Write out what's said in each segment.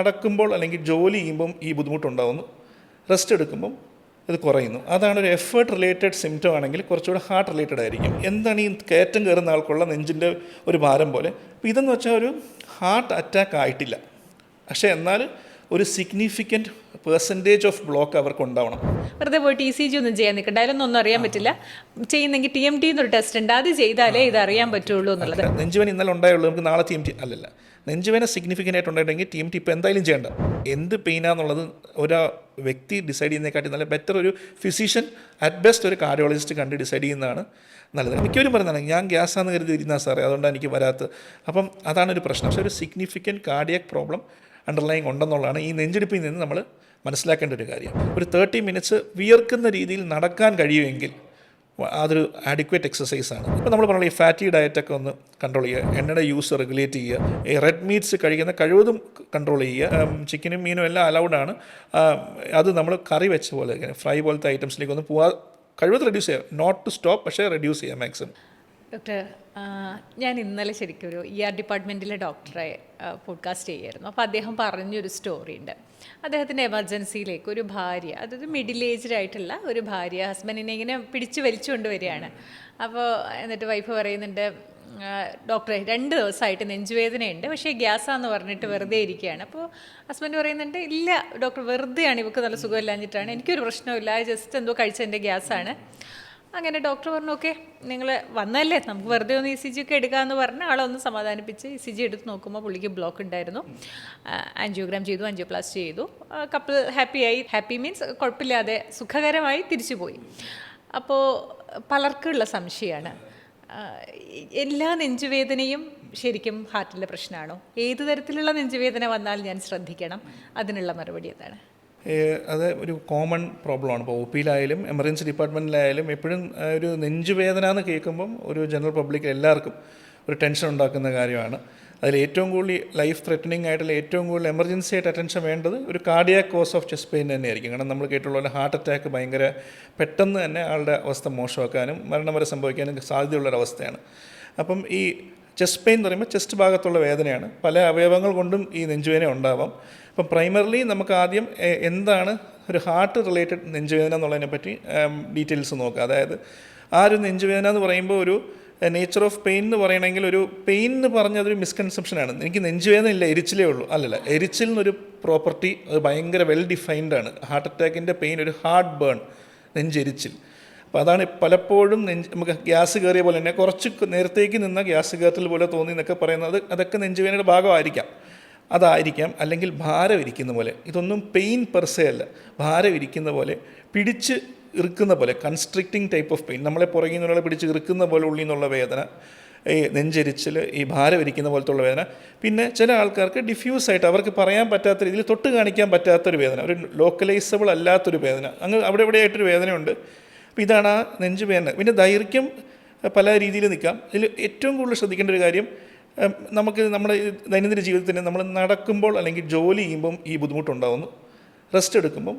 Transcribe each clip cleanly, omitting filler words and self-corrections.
നടക്കുമ്പോൾ അല്ലെങ്കിൽ ജോലി ചെയ്യുമ്പം ഈ ബുദ്ധിമുട്ടുണ്ടാകുന്നു, റെസ്റ്റ് എടുക്കുമ്പം ഇത് കുറയുന്നു. അതാണ് ഒരു എഫേർട്ട് റിലേറ്റഡ് സിംറ്റം ആണെങ്കിൽ കുറച്ചുകൂടെ ഹാർട്ട് റിലേറ്റഡ് ആയിരിക്കും. എന്താണ് ഈ കയറ്റം കയറുന്ന ആൾക്കുള്ള നെഞ്ചിൻ്റെ ഒരു ഭാരം പോലെ. അപ്പോൾ ഇതെന്ന് വെച്ചാൽ ഒരു ഹാർട്ട് അറ്റാക്ക് ആയിട്ടില്ല, പക്ഷേ എന്നാൽ ഒരു സിഗ്നിഫിക്കൻറ്റ് പെർസെൻറ്റേജ് ഓഫ് ബ്ലോക്ക് അവർക്ക് ഉണ്ടാവണം. വെറുതെ പോയിട്ട് ECG ഒന്നും ചെയ്യാൻ നിൽക്കണ്ട, അതിലൊന്നും അറിയാൻ പറ്റില്ല. ചെയ്യുന്നെങ്കിൽ TMT എന്നൊരു ടെസ്റ്റ് ഉണ്ട്, അത് ചെയ്താലേ ഇത് അറിയാൻ പറ്റുള്ളൂ എന്നുള്ളത്. നെഞ്ചുവേന ഇന്നലെ ഉണ്ടായുള്ളൂ, നമുക്ക് നാളെ TMT അല്ലല്ല. നെഞ്ചുവേന സിഗ്നിഫിക്കൻ്റ് ആയിട്ട് ഉണ്ടായിട്ടുണ്ടെങ്കിൽ TMT ഇപ്പോൾ എന്തായാലും ചെയ്യേണ്ട. എന്ത് പെയിനാന്നുള്ളത് ഒരു വ്യക്തി ഡിസൈഡ് ചെയ്യുന്നതിനെക്കാട്ടി നല്ല ബെറ്റർ ഒരു ഫിസിഷ്യൻ, അറ്റ് ബെസ്റ്റ് ഒരു കാർഡിയോളജിസ്റ്റ് കണ്ട് ഡിസൈഡ് ചെയ്യുന്നതാണ് നല്ലത്. മിക്കവരും പറയുന്നതാണ് ഞാൻ ഗ്യാസാന്ന് കരുതി ഇരുന്നാൽ സാറേ അതുകൊണ്ടാണ് എനിക്ക് വരാത്തത്. അപ്പം അതാണ് ഒരു പ്രശ്നം. പക്ഷേ ഒരു സിഗ്നിഫിക്കൻറ്റ് കാർഡിയാക് പ്രോബ്ലം അണ്ടർലൈങ് ഉണ്ടെന്നുള്ളതാണ് ഈ നെഞ്ചെടുപ്പിൽ നിന്ന് നമ്മൾ മനസ്സിലാക്കേണ്ട ഒരു കാര്യം. ഒരു 30 മിനിറ്റ്സ് വിയർക്കുന്ന രീതിയിൽ നടക്കാൻ കഴിയുമെങ്കിൽ അതൊരു ആഡിക്വേറ്റ് എക്സസൈസാണ്. ഇപ്പോൾ നമ്മൾ പറഞ്ഞ ഈ ഫാറ്റി ഡയറ്റൊക്കെ ഒന്ന് കൺട്രോൾ ചെയ്യുക, എണ്ണയുടെ യൂസ് റെഗുലേറ്റ് ചെയ്യുക, ഈ റെഡ് മീറ്റ്സ് കഴിക്കുന്ന കഴിവതും കൺട്രോൾ ചെയ്യുക. ചിക്കനും മീനും എല്ലാം അലൗഡാണ്. അത് നമ്മൾ കറി വെച്ച പോലെ ഫ്രൈ പോലത്തെ ഐറ്റംസിലേക്ക് ഒന്ന് പോവാ, കഴിവത് റെഡ്യൂസ് ചെയ്യുക. നോട്ട് ടു സ്റ്റോപ്പ്, പക്ഷേ റെഡ്യൂസ് ചെയ്യുക മാക്സിമം. ഡോക്ടർ, ഞാൻ ഇന്നലെ ശരിക്കും ഒരു ER ഡിപ്പാർട്ട്മെൻറ്റിലെ ഡോക്ടറെ പോഡ്കാസ്റ്റ് ചെയ്യായിരുന്നു. അപ്പോൾ അദ്ദേഹം പറഞ്ഞൊരു സ്റ്റോറി ഉണ്ട്. അദ്ദേഹത്തിൻ്റെ എമർജൻസിയിലേക്ക് ഒരു ഭാര്യ, അതായത് മിഡിൽ ഏജ്ഡ് ആയിട്ടുള്ള ഒരു ഭാര്യ ഹസ്ബൻഡിനെ ഇങ്ങനെ പിടിച്ച് വലിച്ചുകൊണ്ട് വരികയാണ്. അപ്പോൾ എന്നിട്ട് വൈഫ് പറയുന്നുണ്ട്, ഡോക്ടറെ 2 ദിവസമായിട്ട് നെഞ്ചുവേദനയുണ്ട്, പക്ഷേ ഗ്യാസാന്ന് പറഞ്ഞിട്ട് വെറുതെ ഇരിക്കുകയാണ്. അപ്പോൾ ഹസ്ബൻഡ് പറയുന്നുണ്ട്, ഇല്ല ഡോക്ടർ, വെറുതെയാണ്, ഇവർക്ക് നല്ല സുഖമില്ലാഞ്ഞിട്ടാണ്, എനിക്കൊരു പ്രശ്നമില്ല, ജസ്റ്റ് എന്തോ കഴിച്ചതിൻ്റെ ഗ്യാസാണ്. അങ്ങനെ ഡോക്ടർ പറഞ്ഞു, ഓക്കെ നിങ്ങൾ വന്നല്ലേ, നമുക്ക് വെറുതെ ഒന്ന് ECG ഒക്കെ എടുക്കാമെന്ന് പറഞ്ഞ് ആളൊന്ന് സമാധാനിപ്പിച്ച് ECG എടുത്ത് നോക്കുമ്പോൾ പുള്ളിക്ക് ബ്ലോക്ക് ഉണ്ടായിരുന്നു. ആൻജിയോഗ്രാം ചെയ്തു, ആൻജിയോപ്ലാസ്റ്റി ചെയ്തു. കപ്പിൾ ഹാപ്പിയായി. ഹാപ്പി മീൻസ് കുഴപ്പമില്ലാതെ സുഖകരമായി തിരിച്ചു പോയി. അപ്പോൾ പലർക്കുള്ള സംശയമാണ്, എല്ലാ നെഞ്ചുവേദനയും ശരിക്കും ഹാർട്ടിൻ്റെ പ്രശ്നമാണോ? ഏത് തരത്തിലുള്ള നെഞ്ചുവേദന വന്നാൽ ഞാൻ ശ്രദ്ധിക്കണം? അതിനുള്ള മറുപടി എന്താണ്? അത് ഒരു കോമൺ പ്രോബ്ലമാണ്. ഇപ്പോൾ OP യിലായാലും എമർജൻസി ഡിപ്പാർട്ട്മെൻറ്റിലായാലും എപ്പോഴും ഒരു നെഞ്ചുവേദന എന്ന് കേൾക്കുമ്പം ഒരു ജനറൽ പബ്ലിക് എല്ലാവർക്കും ഒരു ടെൻഷൻ ഉണ്ടാക്കുന്ന കാര്യമാണ്. അതിൽ ഏറ്റവും കൂടുതൽ ലൈഫ് ത്രെറ്റനിങ് ആയിട്ടുള്ള ഏറ്റവും കൂടുതൽ എമർജൻസി ആയിട്ട് അറ്റൻഷൻ വേണ്ടത് ഒരു cardiac cause of chest pain തന്നെയായിരിക്കും. കാരണം നമ്മൾ കേട്ടുള്ള പോലെ ഹാർട്ട് അറ്റാക്ക് ഭയങ്കര പെട്ടെന്ന് തന്നെ ആളുടെ അവസ്ഥ മോശമാക്കാനും മരണം വരെ സംഭവിക്കാനും സാധ്യതയുള്ളൊരവസ്ഥയാണ്. അപ്പം ഈ ചെസ്റ്റ് പെയിൻ എന്ന് പറയുമ്പോൾ ചെസ്റ്റ് ഭാഗത്തുള്ള വേദനയാണ്. പല അവയവങ്ങൾ കൊണ്ടും ഈ നെഞ്ചുവേദന ഉണ്ടാവാം. അപ്പം പ്രൈമറിലി നമുക്ക് ആദ്യം എന്താണ് ഒരു ഹാർട്ട് റിലേറ്റഡ് നെഞ്ചുവേദന എന്നുള്ളതിനെ പറ്റി ഡീറ്റെയിൽസ് നോക്കുക. അതായത് ആ ഒരു നെഞ്ചുവേദന എന്ന് പറയുമ്പോൾ ഒരു നേച്ചർ ഓഫ് പെയിൻ എന്ന് പറയണമെങ്കിൽ ഒരു പെയിൻ എന്ന് പറഞ്ഞതൊരു മിസ്കൺസെപ്ഷനാണ്. എനിക്ക് നെഞ്ചുവേദന ഇല്ല, എരിച്ചിലേ ഉള്ളൂ. അല്ലല്ല, എരിച്ചിൽ നിന്നൊരു പ്രോപ്പർട്ടി അത് ഭയങ്കര വെൽ ഡിഫൈൻഡ് ആണ്. ഹാർട്ട് അറ്റാക്കിൻ്റെ പെയിൻ ഒരു ഹാർട്ട് ബേൺ, നെഞ്ചെരിച്ചിൽ. അപ്പോൾ അതാണ് പലപ്പോഴും നമുക്ക് ഗ്യാസ് കയറിയ പോലെ തന്നെ കുറച്ച് നേരത്തേക്ക് നിന്ന ഗ്യാസ് കയറ്റൽ പോലെ തോന്നി എന്നൊക്കെ പറയുന്നത് അതൊക്കെ നെഞ്ചുവേദനയുടെ ഭാഗമായിരിക്കാം. അതായിരിക്കാം. അല്ലെങ്കിൽ ഭാരം ഇരിക്കുന്ന പോലെ. ഇതൊന്നും പെയിൻ പെർസേ അല്ല, ഭാരം ഇരിക്കുന്ന പോലെ, പിടിച്ച് ഇറുക്കുന്ന പോലെ, കൺസ്ട്രിക്റ്റിംഗ് ടൈപ്പ് ഓഫ് പെയിൻ. നമ്മളെ പുറകിൽ നിന്നുള്ള പിടിച്ച് ഇറുക്കുന്ന പോലെ ഉള്ളിൽ നിന്നുള്ള വേദന, ഈ നെഞ്ചരിച്ചിൽ, ഈ ഭാരം ഇരിക്കുന്ന പോലത്തുള്ള വേദന. പിന്നെ ചില ആൾക്കാർക്ക് ഡിഫ്യൂസായിട്ട് അവർക്ക് പറയാൻ പറ്റാത്ത രീതിയിൽ തൊട്ട് കാണിക്കാൻ പറ്റാത്തൊരു വേദന, ഒരു ലോക്കലൈസബിൾ അല്ലാത്തൊരു വേദന, അങ്ങ് അവിടെ എവിടെയായിട്ടൊരു വേദനയുണ്ട്. അപ്പോൾ ഇതാണ് ആ നെഞ്ചുവേദന. പിന്നെ ദൈർഘ്യം പല രീതിയിൽ നിൽക്കാം. ഇതിൽ ഏറ്റവും കൂടുതൽ ശ്രദ്ധിക്കേണ്ട ഒരു കാര്യം, നമുക്ക് നമ്മുടെ ദൈനംദിന ജീവിതത്തിന് നമ്മൾ നടക്കുമ്പോൾ അല്ലെങ്കിൽ ജോലി ചെയ്യുമ്പം ഈ ബുദ്ധിമുട്ടുണ്ടാകുന്നു, റെസ്റ്റ് എടുക്കുമ്പം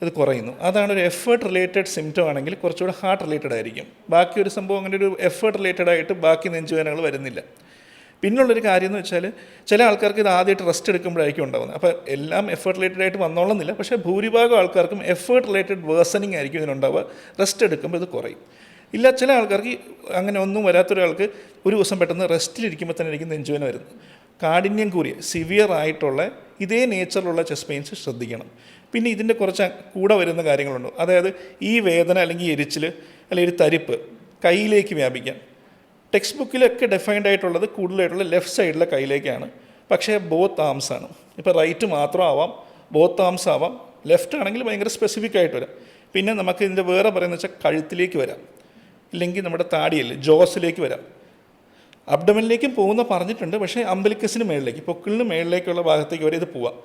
ഇത് കുറയുന്നു. അതാണ് ഒരു എഫേർട്ട് റിലേറ്റഡ് സിംറ്റം ആണെങ്കിൽ കുറച്ചുകൂടെ ഹാർട്ട് റിലേറ്റഡ് ആയിരിക്കും. ബാക്കി ഒരു സംഭവം അങ്ങനെ ഒരു എഫേർട്ട് റിലേറ്റഡ് ആയിട്ട് ബാക്കി നെഞ്ചുവേദനകൾ വരുന്നില്ല. പിന്നുള്ളൊരു കാര്യം എന്ന് വെച്ചാൽ ചില ആൾക്കാർക്ക് ഇത് ആദ്യമായിട്ട് റെസ്റ്റ് എടുക്കുമ്പോഴായിരിക്കും ഉണ്ടാകുന്നത്. അപ്പോൾ എല്ലാം എഫേർട്ട് റിലേറ്റഡ് ആയിട്ട് വന്നോളുന്നില്ല, പക്ഷേ ഭൂരിഭാഗം ആൾക്കാർക്കും എഫേർട്ട് റിലേറ്റഡ് വേഴ്സണിങ് ആയിരിക്കും ഇതിനുണ്ടാവുക. റെസ്റ്റ് എടുക്കുമ്പോൾ ഇത് കുറയും. ഇല്ല, ചില ആൾക്കാർക്ക് അങ്ങനെ ഒന്നും വരാത്തൊരാൾക്ക് ഒരു ദിവസം പെട്ടെന്ന് റെസ്റ്റിലിരിക്കുമ്പോൾ തന്നെ ആയിരിക്കും നെഞ്ചുവേദന വരുന്നത്. കാഠിന്യം കൂടിയ സിവിയർ ആയിട്ടുള്ള ഇതേ നേച്ചറിലുള്ള ചെസ്റ്റ് പെയിൻസ് ശ്രദ്ധിക്കണം. പിന്നെ ഇതിൻ്റെ കുറച്ച് കൂടെ വരുന്ന കാര്യങ്ങളുണ്ട്. അതായത് ഈ വേദന അല്ലെങ്കിൽ എരിച്ചിൽ അല്ലെങ്കിൽ ഒരു തരിപ്പ് കയ്യിലേക്ക് വ്യാപിക്കാം. ടെക്സ്റ്റ് ബുക്കിലൊക്കെ ഡെഫൈൻഡ് ആയിട്ടുള്ളത് കൂടുതലായിട്ടുള്ള ലെഫ്റ്റ് സൈഡിലെ കൈയിലേക്കാണ്. പക്ഷേ ബോത്ത് ആംസ് ആണ്. ഇപ്പോൾ റൈറ്റ് മാത്രം ആവാം, ബോത്ത് ആംസ് ആവാം. ലെഫ്റ്റ് ആണെങ്കിൽ ഭയങ്കര സ്പെസിഫിക് ആയിട്ട് വരാം. പിന്നെ നമുക്ക് ഇതിൻ്റെ വേറെ പറയുന്നത് വെച്ചാൽ കഴുത്തിലേക്ക് വരാം, ഇല്ലെങ്കിൽ നമ്മുടെ താടിയല്ലേ ജോസിലേക്ക് വരാം. അബ്ഡമനിലേക്കും പോകുന്ന പറഞ്ഞിട്ടുണ്ട്, പക്ഷേ അംബലിക്കസിന് മേളിലേക്ക്, പൊക്കിളിന് മേളിലേക്കുള്ള ഭാഗത്തേക്ക് വരെ ഇത് പോവാം.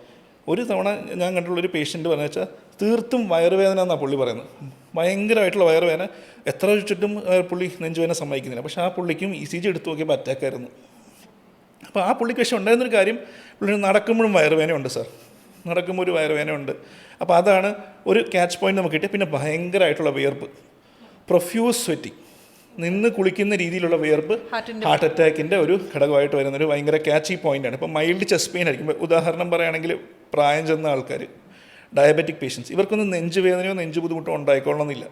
ഒരു തവണ ഞാൻ കണ്ടുള്ളൊരു പേഷ്യൻറ്റ് പറഞ്ഞു വെച്ചാൽ തീർത്തും വയറുവേദന എന്നാണ് പുള്ളി പറയുന്നത്. ഭയങ്കരമായിട്ടുള്ള വയറുവേദന, എത്ര ചുറ്റും പുള്ളി നെഞ്ചുവേദന സമ്മതിക്കുന്നില്ല. പക്ഷേ ആ പുള്ളിക്കും ECG എടുത്ത് നോക്കിയപ്പോൾ അറ്റാക്കായിരുന്നു. അപ്പോൾ ആ പുള്ളിക്ക് പക്ഷേ ഉണ്ടായിരുന്നൊരു കാര്യം, പുള്ളി നടക്കുമ്പോഴും വയറുവേദന ഉണ്ട് സാർ, നടക്കുമ്പോൾ ഒരു വയറുവേദന ഉണ്ട്. അപ്പോൾ അതാണ് ഒരു ക്യാച്ച് പോയിന്റ് നമുക്ക് കിട്ടിയ. പിന്നെ ഭയങ്കരമായിട്ടുള്ള വിയർപ്പ്, പ്രൊഫ്യൂസ് സ്വെറ്റിങ്, നിന്ന് കുളിക്കുന്ന രീതിയിലുള്ള വിയർപ്പ് ഹാർട്ട് അറ്റാക്കിൻ്റെ ഒരു ഘടകമായിട്ട് വരുന്നൊരു ഭയങ്കര ക്യാച്ചി പോയിൻ്റാണ്. ഇപ്പോൾ മൈൽഡ് ചെസ്റ്റ് പെയിൻ ആയിരിക്കും. ഉദാഹരണം പറയുകയാണെങ്കിൽ പ്രായം ചെന്ന ആൾക്കാർ, ഡയബറ്റിക് പേഷ്യൻസ്, ഇവർക്കൊന്നും നെഞ്ച് വേദനയോ നെഞ്ച് ബുദ്ധിമുട്ടോ ഉണ്ടായിക്കൊള്ളണമെന്നില്ല.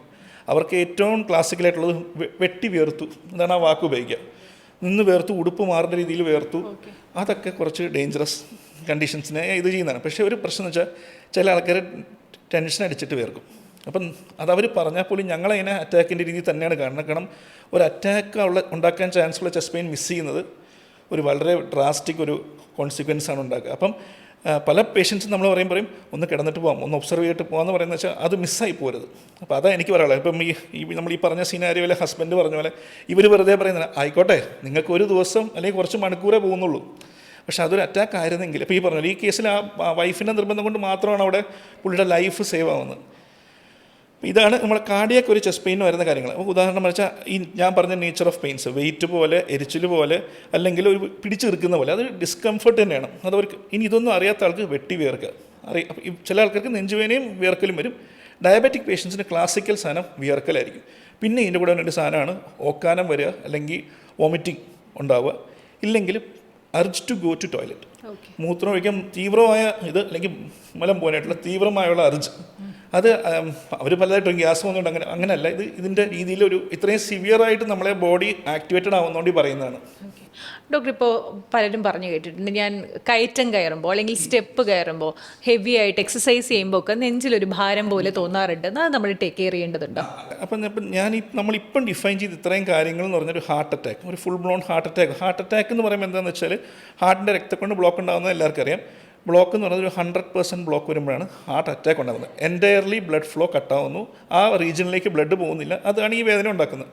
അവർക്ക് ഏറ്റവും ക്ലാസിക്കലായിട്ടുള്ളത് വെട്ടി വിയർത്തു, എന്താണ് ആ വാക്ക് ഉപയോഗിക്കുക, നിന്ന് വേർത്തു, ഉടുപ്പ് മാറുന്ന രീതിയിൽ വേർത്തു, അതൊക്കെ കുറച്ച് ഡേഞ്ചറസ് കണ്ടീഷൻസിനെ ഇത് ചെയ്യുന്നതാണ്. പക്ഷേ ഒരു പ്രശ്നം എന്ന് വെച്ചാൽ ചില ആൾക്കാർ ടെൻഷൻ അടിച്ചിട്ട് വേർക്കും. അപ്പം അതവർ പറഞ്ഞാൽ പോലും ഞങ്ങളതിനെ അറ്റാക്കിൻ്റെ രീതിയിൽ തന്നെയാണ് കാണുന്നത്. കാരണം ഒരു അറ്റാക്ക് ഉണ്ടാക്കാൻ ചാൻസുള്ള ചെസ്റ്റ് പെയിൻ മിസ് ചെയ്യുന്നത് ഒരു വളരെ ഡ്രാസ്റ്റിക് ഒരു കോൺസിക്വൻസ് ആണ് ഉണ്ടാക്കുക. അപ്പം പല പേഷ്യൻസും നമ്മൾ പറയും ഒന്ന് കിടന്നിട്ട് പോകാം, ഒന്ന് ഒബ്സർവ് ചെയ്തിട്ട് പോകാമെന്ന് പറയുന്നത് വെച്ചാൽ അത് മിസ്സായി പോരുത്. അപ്പോൾ അതാണ് എനിക്ക് പറയാനുള്ളത്. ഇപ്പം നമ്മൾ ഈ പറഞ്ഞ സിനാരിയോയിലെ ഹസ്ബൻഡ് പറഞ്ഞ പോലെ ഇവർ വെറുതെ പറയുന്നത് ആയിക്കോട്ടെ, നിങ്ങൾക്ക് ഒരു ദിവസം അല്ലെങ്കിൽ കുറച്ച് മണിക്കൂറേ പോകുന്നുള്ളൂ, പക്ഷേ അതൊരു അറ്റാക്ക് ആയിരുന്നെങ്കിൽ, ഇപ്പോൾ ഈ പറഞ്ഞാൽ ഈ കേസിൽ ആ വൈഫിൻ്റെ നിർബന്ധം കൊണ്ട് മാത്രമാണ് അവിടെ പുള്ളിയുടെ ലൈഫ് സേവ് ആവുന്നത്. ഇതാണ് നമ്മളെ കാർഡിയാക്ക് ഒരു ചെസ്റ്റ് പെയിൻ വരുന്ന കാര്യങ്ങൾ. അപ്പോൾ ഉദാഹരണം വെച്ചാൽ ഈ ഞാൻ പറഞ്ഞ നേച്ചർ ഓഫ് പെയിൻസ്, വെയിറ്റ് പോലെ, എരിച്ചിൽ പോലെ, അല്ലെങ്കിൽ ഒരു പിടിച്ചു നിൽക്കുന്ന പോലെ, അത് ഡിസ്കംഫർട്ട് തന്നെയാണ്. അതവർക്ക് ഇനി ഇതൊന്നും അറിയാത്ത ആൾക്ക് വെട്ടി വിയർക്കുക ചില ആൾക്കാർക്ക് നെഞ്ചുവേനയും വിയർക്കലും വരും. ഡയബറ്റിക് പേഷ്യൻസിന് ക്ലാസിക്കൽ സാധനം വിയർക്കലായിരിക്കും. പിന്നെ ഇതിൻ്റെ കൂടെ ഒരു സാധനമാണ് ഓക്കാനം വരിക, അല്ലെങ്കിൽ വോമിറ്റിംഗ് ഉണ്ടാവുക, ഇല്ലെങ്കിൽ അർജ് ടു ഗോ ടു ടോയ്ലറ്റ്, മൂത്രം ഒഴിക്കാൻ തീവ്രമായ ഇത്, അല്ലെങ്കിൽ മലം പോകാനായിട്ടുള്ള തീവ്രമായുള്ള അർജ്. അത് അവർ പലതായിട്ടും ഗ്യാസ് പോകുന്നുണ്ട്, അങ്ങനെയല്ല. ഇതിൻ്റെ രീതിയിൽ ഒരു ഇത്രയും സിവിയറായിട്ട് നമ്മളെ ബോഡി ആക്ടിവേറ്റഡ് ആവുന്നതുകൊണ്ട് പറയുന്നതാണ്. ഡോക്ടർ, ഇപ്പോൾ പലരും പറഞ്ഞു കേട്ടിട്ടുണ്ട്, ഞാൻ കയറ്റം കയറുമ്പോൾ അല്ലെങ്കിൽ സ്റ്റെപ്പ് കയറുമ്പോൾ ഹെവി ആയിട്ട് എക്സസൈസ് ചെയ്യുമ്പോൾ ഒക്കെ നെഞ്ചിലൊരു ഭാരം പോലെ തോന്നാറുണ്ട്. അത് നമ്മൾ ടേക്ക് കെയർ ചെയ്യേണ്ടതുണ്ടോ? അപ്പം നമ്മളിപ്പം ഡിഫൈൻ ചെയ്ത് ഇത്രയും കാര്യങ്ങൾ എന്ന് പറഞ്ഞൊരു ഹാർട്ട് അറ്റാക്ക്, ഒരു ഫുൾ ബ്ലോൺ ഹാർട്ട് അറ്റാക്ക് എന്ന് പറയുമ്പോൾ എന്താണെന്ന് വെച്ചാൽ ഹാർട്ടിൻ്റെ രക്തക്കൊണ്ട് ബ്ലോക്ക് ഉണ്ടാകുന്നത് എല്ലാവർക്കും അറിയാം. ബ്ലോക്ക് എന്ന് പറയുന്നത് ഒരു 100% ബ്ലോക്ക് വരുമ്പോഴാണ് ഹാർട്ട് അറ്റാക്ക് ഉണ്ടാകുന്നത്. എൻറ്റയർലി ബ്ലഡ് ഫ്ലോ കട്ടാവുന്നു, ആ റീജിയനിലേക്ക് ബ്ലഡ് പോകുന്നില്ല, അതാണ് ഈ വേദന ഉണ്ടാക്കുന്നത്.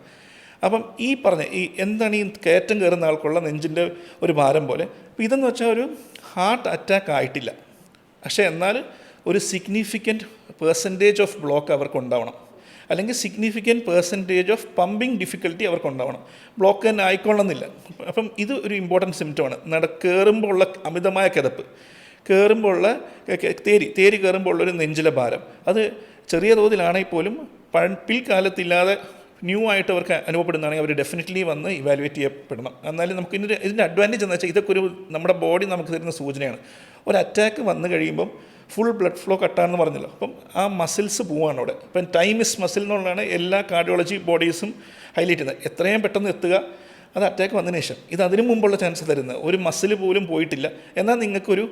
അപ്പം ഈ പറഞ്ഞ എന്താണ് ഈ കയറ്റം കയറുന്ന ആൾക്കുള്ള നെഞ്ചിൻ്റെ ഒരു ഭാരം പോലെ. അപ്പോൾ ഇതെന്ന് വെച്ചാൽ ഒരു ഹാർട്ട് അറ്റാക്ക് ആയിട്ടില്ല, പക്ഷേ എന്നാൽ ഒരു സിഗ്നിഫിക്കൻറ്റ് പെർസെൻറ്റേജ് ഓഫ് ബ്ലോക്ക് അവർക്ക് ഉണ്ടാവണം, അല്ലെങ്കിൽ significant percentage of pumping difficulty അവർക്ക് ഉണ്ടാവണം. ബ്ലോക്ക് തന്നെ ആയിക്കൊള്ളുന്നില്ല. അപ്പം ഇത് ഒരു ഇമ്പോർട്ടൻറ്റ് സിംറ്റമാണ്. കയറുമ്പോൾ ഉള്ള അമിതമായ കിതപ്പ്, കയറുമ്പോൾ ഉള്ള തേരി കയറുമ്പോൾ ഉള്ളൊരു നെഞ്ചിലെ ഭാരം, അത് ചെറിയ തോതിലാണെങ്കിൽ പോലും പിൽക്കാലത്തില്ലാതെ ന്യൂ ആയിട്ട് അവർക്ക് അനുഭവപ്പെടുന്നതാണെങ്കിൽ അവർ ഡെഫിനറ്റ്ലി വന്ന് ഇവാലുവേറ്റ് ചെയ്യപ്പെടണം. എന്നാലും നമുക്ക് ഇതിൻ്റെ അഡ്വാൻറ്റേജ് എന്ന് വെച്ചാൽ ഇതൊക്കെ നമ്മുടെ ബോഡി നമുക്ക് തരുന്ന സൂചനയാണ്. ഒരു അറ്റാക്ക് വന്നു കഴിയുമ്പം ഫുൾ ബ്ലഡ് ഫ്ലോ കട്ടാണെന്ന് പറഞ്ഞല്ലോ, അപ്പം ആ മസിൽസ് പോവാണ് അവിടെ. ഇപ്പം ടൈം ഇസ് മസിൽ എന്നുള്ളതാണ് എല്ലാ കാർഡിയോളജി ബോഡീസും ഹൈലൈറ്റ് ചെയ്യുന്നത്. എത്രയും പെട്ടെന്ന് എത്തുക, അത് അറ്റാക്ക് വന്നതിന് ശേഷം. ഇത് അതിനു മുമ്പുള്ള ചാൻസ് തരുന്നത്. ഒരു മസിൽ പോലും പോയിട്ടില്ല, എന്നാൽ നിങ്ങൾക്കൊരു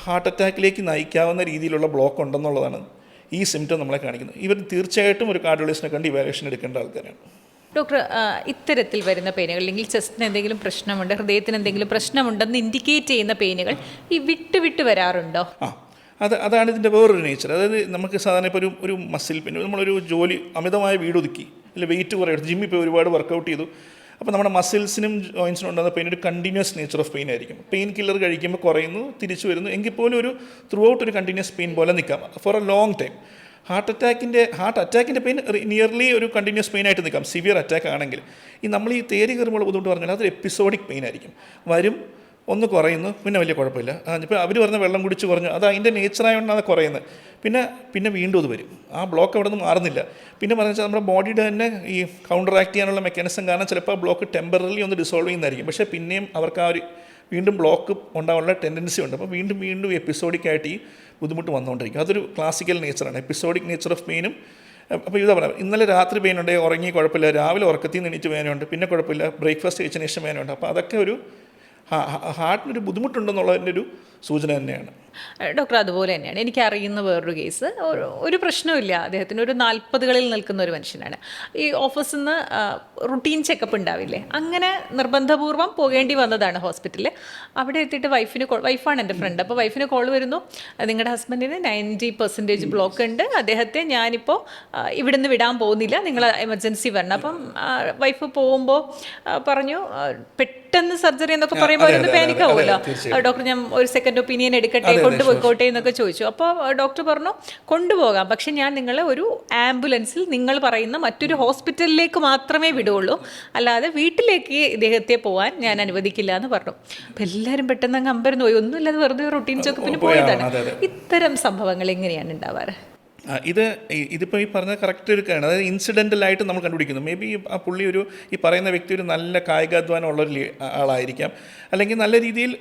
ഹാർട്ട് അറ്റാക്കിലേക്ക് നയിക്കാവുന്ന രീതിയിലുള്ള ബ്ലോക്ക് ഉണ്ടെന്നുള്ളതാണ് ഈ സിംറ്റം നമ്മളെ കാണിക്കുന്നത്. ഇവർ തീർച്ചയായിട്ടും ഒരു കാർഡിയോളജിസ്റ്റിനെ കണ്ട് ഇവാലുവേഷൻ എടുക്കേണ്ട ആൾക്കാരാണ്. ഡോക്ടർ, ഇത്തരത്തിൽ വരുന്ന പെയിനുകൾ, അല്ലെങ്കിൽ ചെസ്റ്റിന് എന്തെങ്കിലും പ്രശ്നമുണ്ട്, ഹൃദയത്തിന് എന്തെങ്കിലും പ്രശ്നമുണ്ടെന്ന് ഇൻഡിക്കേറ്റ് ചെയ്യുന്ന പെയിനുകൾ ഈ വിട്ട് വരാറുണ്ടോ? അതാണ് ഇതിൻ്റെ വേറൊരു നേച്ചർ. അതായത് നമുക്ക് സാധാരണ ഇപ്പോൾ ഒരു മസിൽ പെയിൻ, നമ്മളൊരു ജോലി അമിതമായ വീടൊതുക്കി, അല്ലെങ്കിൽ വെയിറ്റ് കുറേ എടുത്ത് ജിമ്മിൽ പോയി ഒരുപാട് വർക്കൗട്ട് ചെയ്തു, അപ്പോൾ നമ്മുടെ മസിൽസിനും ജോയിൻസിനും ഉണ്ടാകുന്ന പെയിൻ ഒരു കണ്ടിന്യൂസ് നേച്ചർ ഓഫ് പെയിൻ ആയിരിക്കും. പെയിൻ കില്ലർ കഴിക്കുമ്പോൾ കുറയുന്നു, തിരിച്ചു വരുന്നു, എങ്കിൽ പോലും ഒരു ത്രൂ ഔട്ട് ഒരു കണ്ടിന്യൂസ് പെയിൻ പോലെ നിൽക്കാം for a long time. Heart അറ്റാക്കിൻ്റെ പെയിൻ നിയർലി ഒരു കണ്ടിന്യൂസ് പെയിൻ ആയിട്ട് നിൽക്കാം, സിവിയർ അറ്റാക്ക് ആണെങ്കിൽ. നമ്മൾ ഈ തേരി കയറുമ്പോൾ ബുദ്ധിമുട്ട് പറഞ്ഞാൽ അതൊരു എപ്പിസോഡിക് പെയിൻ ആയിരിക്കും. വരും, ഒന്ന് കുറയുന്നു, പിന്നെ വലിയ കുഴപ്പമില്ല. ഇപ്പോൾ അവർ പറഞ്ഞ വെള്ളം കുടിച്ച് കുറഞ്ഞു, അത് അതിൻ്റെ നേച്ചറായതുകൊണ്ടാണ് കുറയുന്നത്. പിന്നെ വീണ്ടും അത് വരും, ആ ബ്ലോക്ക് അവിടെ നിന്ന് മാറുന്നില്ല. പിന്നെ പറഞ്ഞു വെച്ചാൽ നമ്മുടെ ബോഡിയുടെ തന്നെ ഈ കൗണ്ടർ ആക്ട് ചെയ്യാനുള്ള മെക്കാനിസം കാരണം ചിലപ്പോൾ ആ ബ്ലോക്ക് ടെമ്പററി ഒന്ന് ഡിസോൾവ് ചെയ്യുന്നതായിരിക്കും. പക്ഷേ പിന്നെയും അവർക്ക് ആ ഒരു വീണ്ടും ബ്ലോക്ക് ഉണ്ടാകാനുള്ള ടെൻഡൻസി ഉണ്ട്. അപ്പോൾ വീണ്ടും എപ്പിസോഡിക്കായിട്ട് ഈ ബുദ്ധിമുട്ട് വന്നുകൊണ്ടിരിക്കും. അതൊരു ക്ലാസിക്കൽ നേച്ചറാണ്, എപ്പിസോഡിക് നേച്ചർ ഓഫ് പെയിനും. അപ്പോൾ ഇതാ പറയാം, ഇന്നലെ രാത്രി പെയിനുണ്ടെങ്കിൽ ഉറങ്ങി കുഴപ്പമില്ല, രാവിലെ ഉറക്കത്തിൽ നിന്ന് എണീറ്റ് വേദനയുണ്ട്, പിന്നെ കുഴപ്പമില്ല, ബ്രേക്ക്ഫാസ്റ്റ് കഴിച്ചതിന് ശേഷം വേദനയുണ്ട്. അപ്പോൾ അതൊക്കെ ഒരു ഹാർട്ടിനൊരു ബുദ്ധിമുട്ടുണ്ടെന്നുള്ളതിൻ്റെ ഒരു സൂചന തന്നെയാണ്. ഡോക്ടർ, അതുപോലെ തന്നെയാണ് എനിക്കറിയുന്ന വേറൊരു കേസ്. ഒരു പ്രശ്നമില്ല, അദ്ദേഹത്തിന് ഒരു 40കളിൽ നിൽക്കുന്ന ഒരു മനുഷ്യനാണ്. ഈ ഓഫീസിൽ നിന്ന് റുട്ടീൻ ചെക്കപ്പ് ഉണ്ടാവില്ലേ, അങ്ങനെ നിർബന്ധപൂർവ്വം പോകേണ്ടി വന്നതാണ് ഹോസ്പിറ്റലിൽ. അവിടെ എത്തിയിട്ട് വൈഫാണ് എൻ്റെ ഫ്രണ്ട്. അപ്പോൾ വൈഫിന് കോൾ വരുന്നു, നിങ്ങളുടെ ഹസ്ബൻഡിന് 90% ബ്ലോക്ക് ഉണ്ട്, അദ്ദേഹത്തെ ഞാനിപ്പോൾ ഇവിടുന്ന് വിടാൻ പോകുന്നില്ല, നിങ്ങൾ എമർജൻസി വരണം. അപ്പം വൈഫ് പോകുമ്പോൾ പറഞ്ഞു, പെട്ടെന്ന് സർജറി എന്നൊക്കെ പറയുമ്പോൾ അവരൊന്ന് പാനിക് ആവുമല്ലോ. ഡോക്ടർ, ഞാൻ ഒരു സെക്കൻഡ് ഒപ്പീനിയൻ എടുക്കട്ടെ, കൊണ്ടുപോയിക്കോട്ടെ എന്നൊക്കെ ചോദിച്ചു. അപ്പോൾ ഡോക്ടർ പറഞ്ഞു, കൊണ്ടുപോകാം, പക്ഷെ ഞാൻ നിങ്ങളെ ഒരു ആംബുലൻസിൽ നിങ്ങൾ പറയുന്ന മറ്റൊരു ഹോസ്പിറ്റലിലേക്ക് മാത്രമേ വിടുകയുള്ളൂ, അല്ലാതെ വീട്ടിലേക്ക് ഇദ്ദേഹത്തെ പോകാൻ ഞാൻ അനുവദിക്കില്ല എന്ന് പറഞ്ഞു. അപ്പം എല്ലാവരും പെട്ടെന്ന് അങ്ങ് അമ്പരന്ന് പോയി, ഒന്നുമില്ലാതെ വെറുതെ റൊട്ടീൻ ചെക്കപ്പിന് പോയതാണ്. ഇത്തരം സംഭവങ്ങൾ എങ്ങനെയാണ് ഉണ്ടാവാറ്? ഇതിപ്പോൾ ഈ പറഞ്ഞ കറക്റ്റ് ഒരു കാര്യമാണ്. അതായത് ഇൻസിഡൻ്റലായിട്ട് നമ്മൾ കണ്ടുപിടിക്കുന്നു. മേ ബി ആ പുള്ളി ഈ പറയുന്ന വ്യക്തി ഒരു നല്ല കായികാധ്വാനം ഉള്ളൊരു ആളായിരിക്കാം, അല്ലെങ്കിൽ നല്ല രീതിയിൽ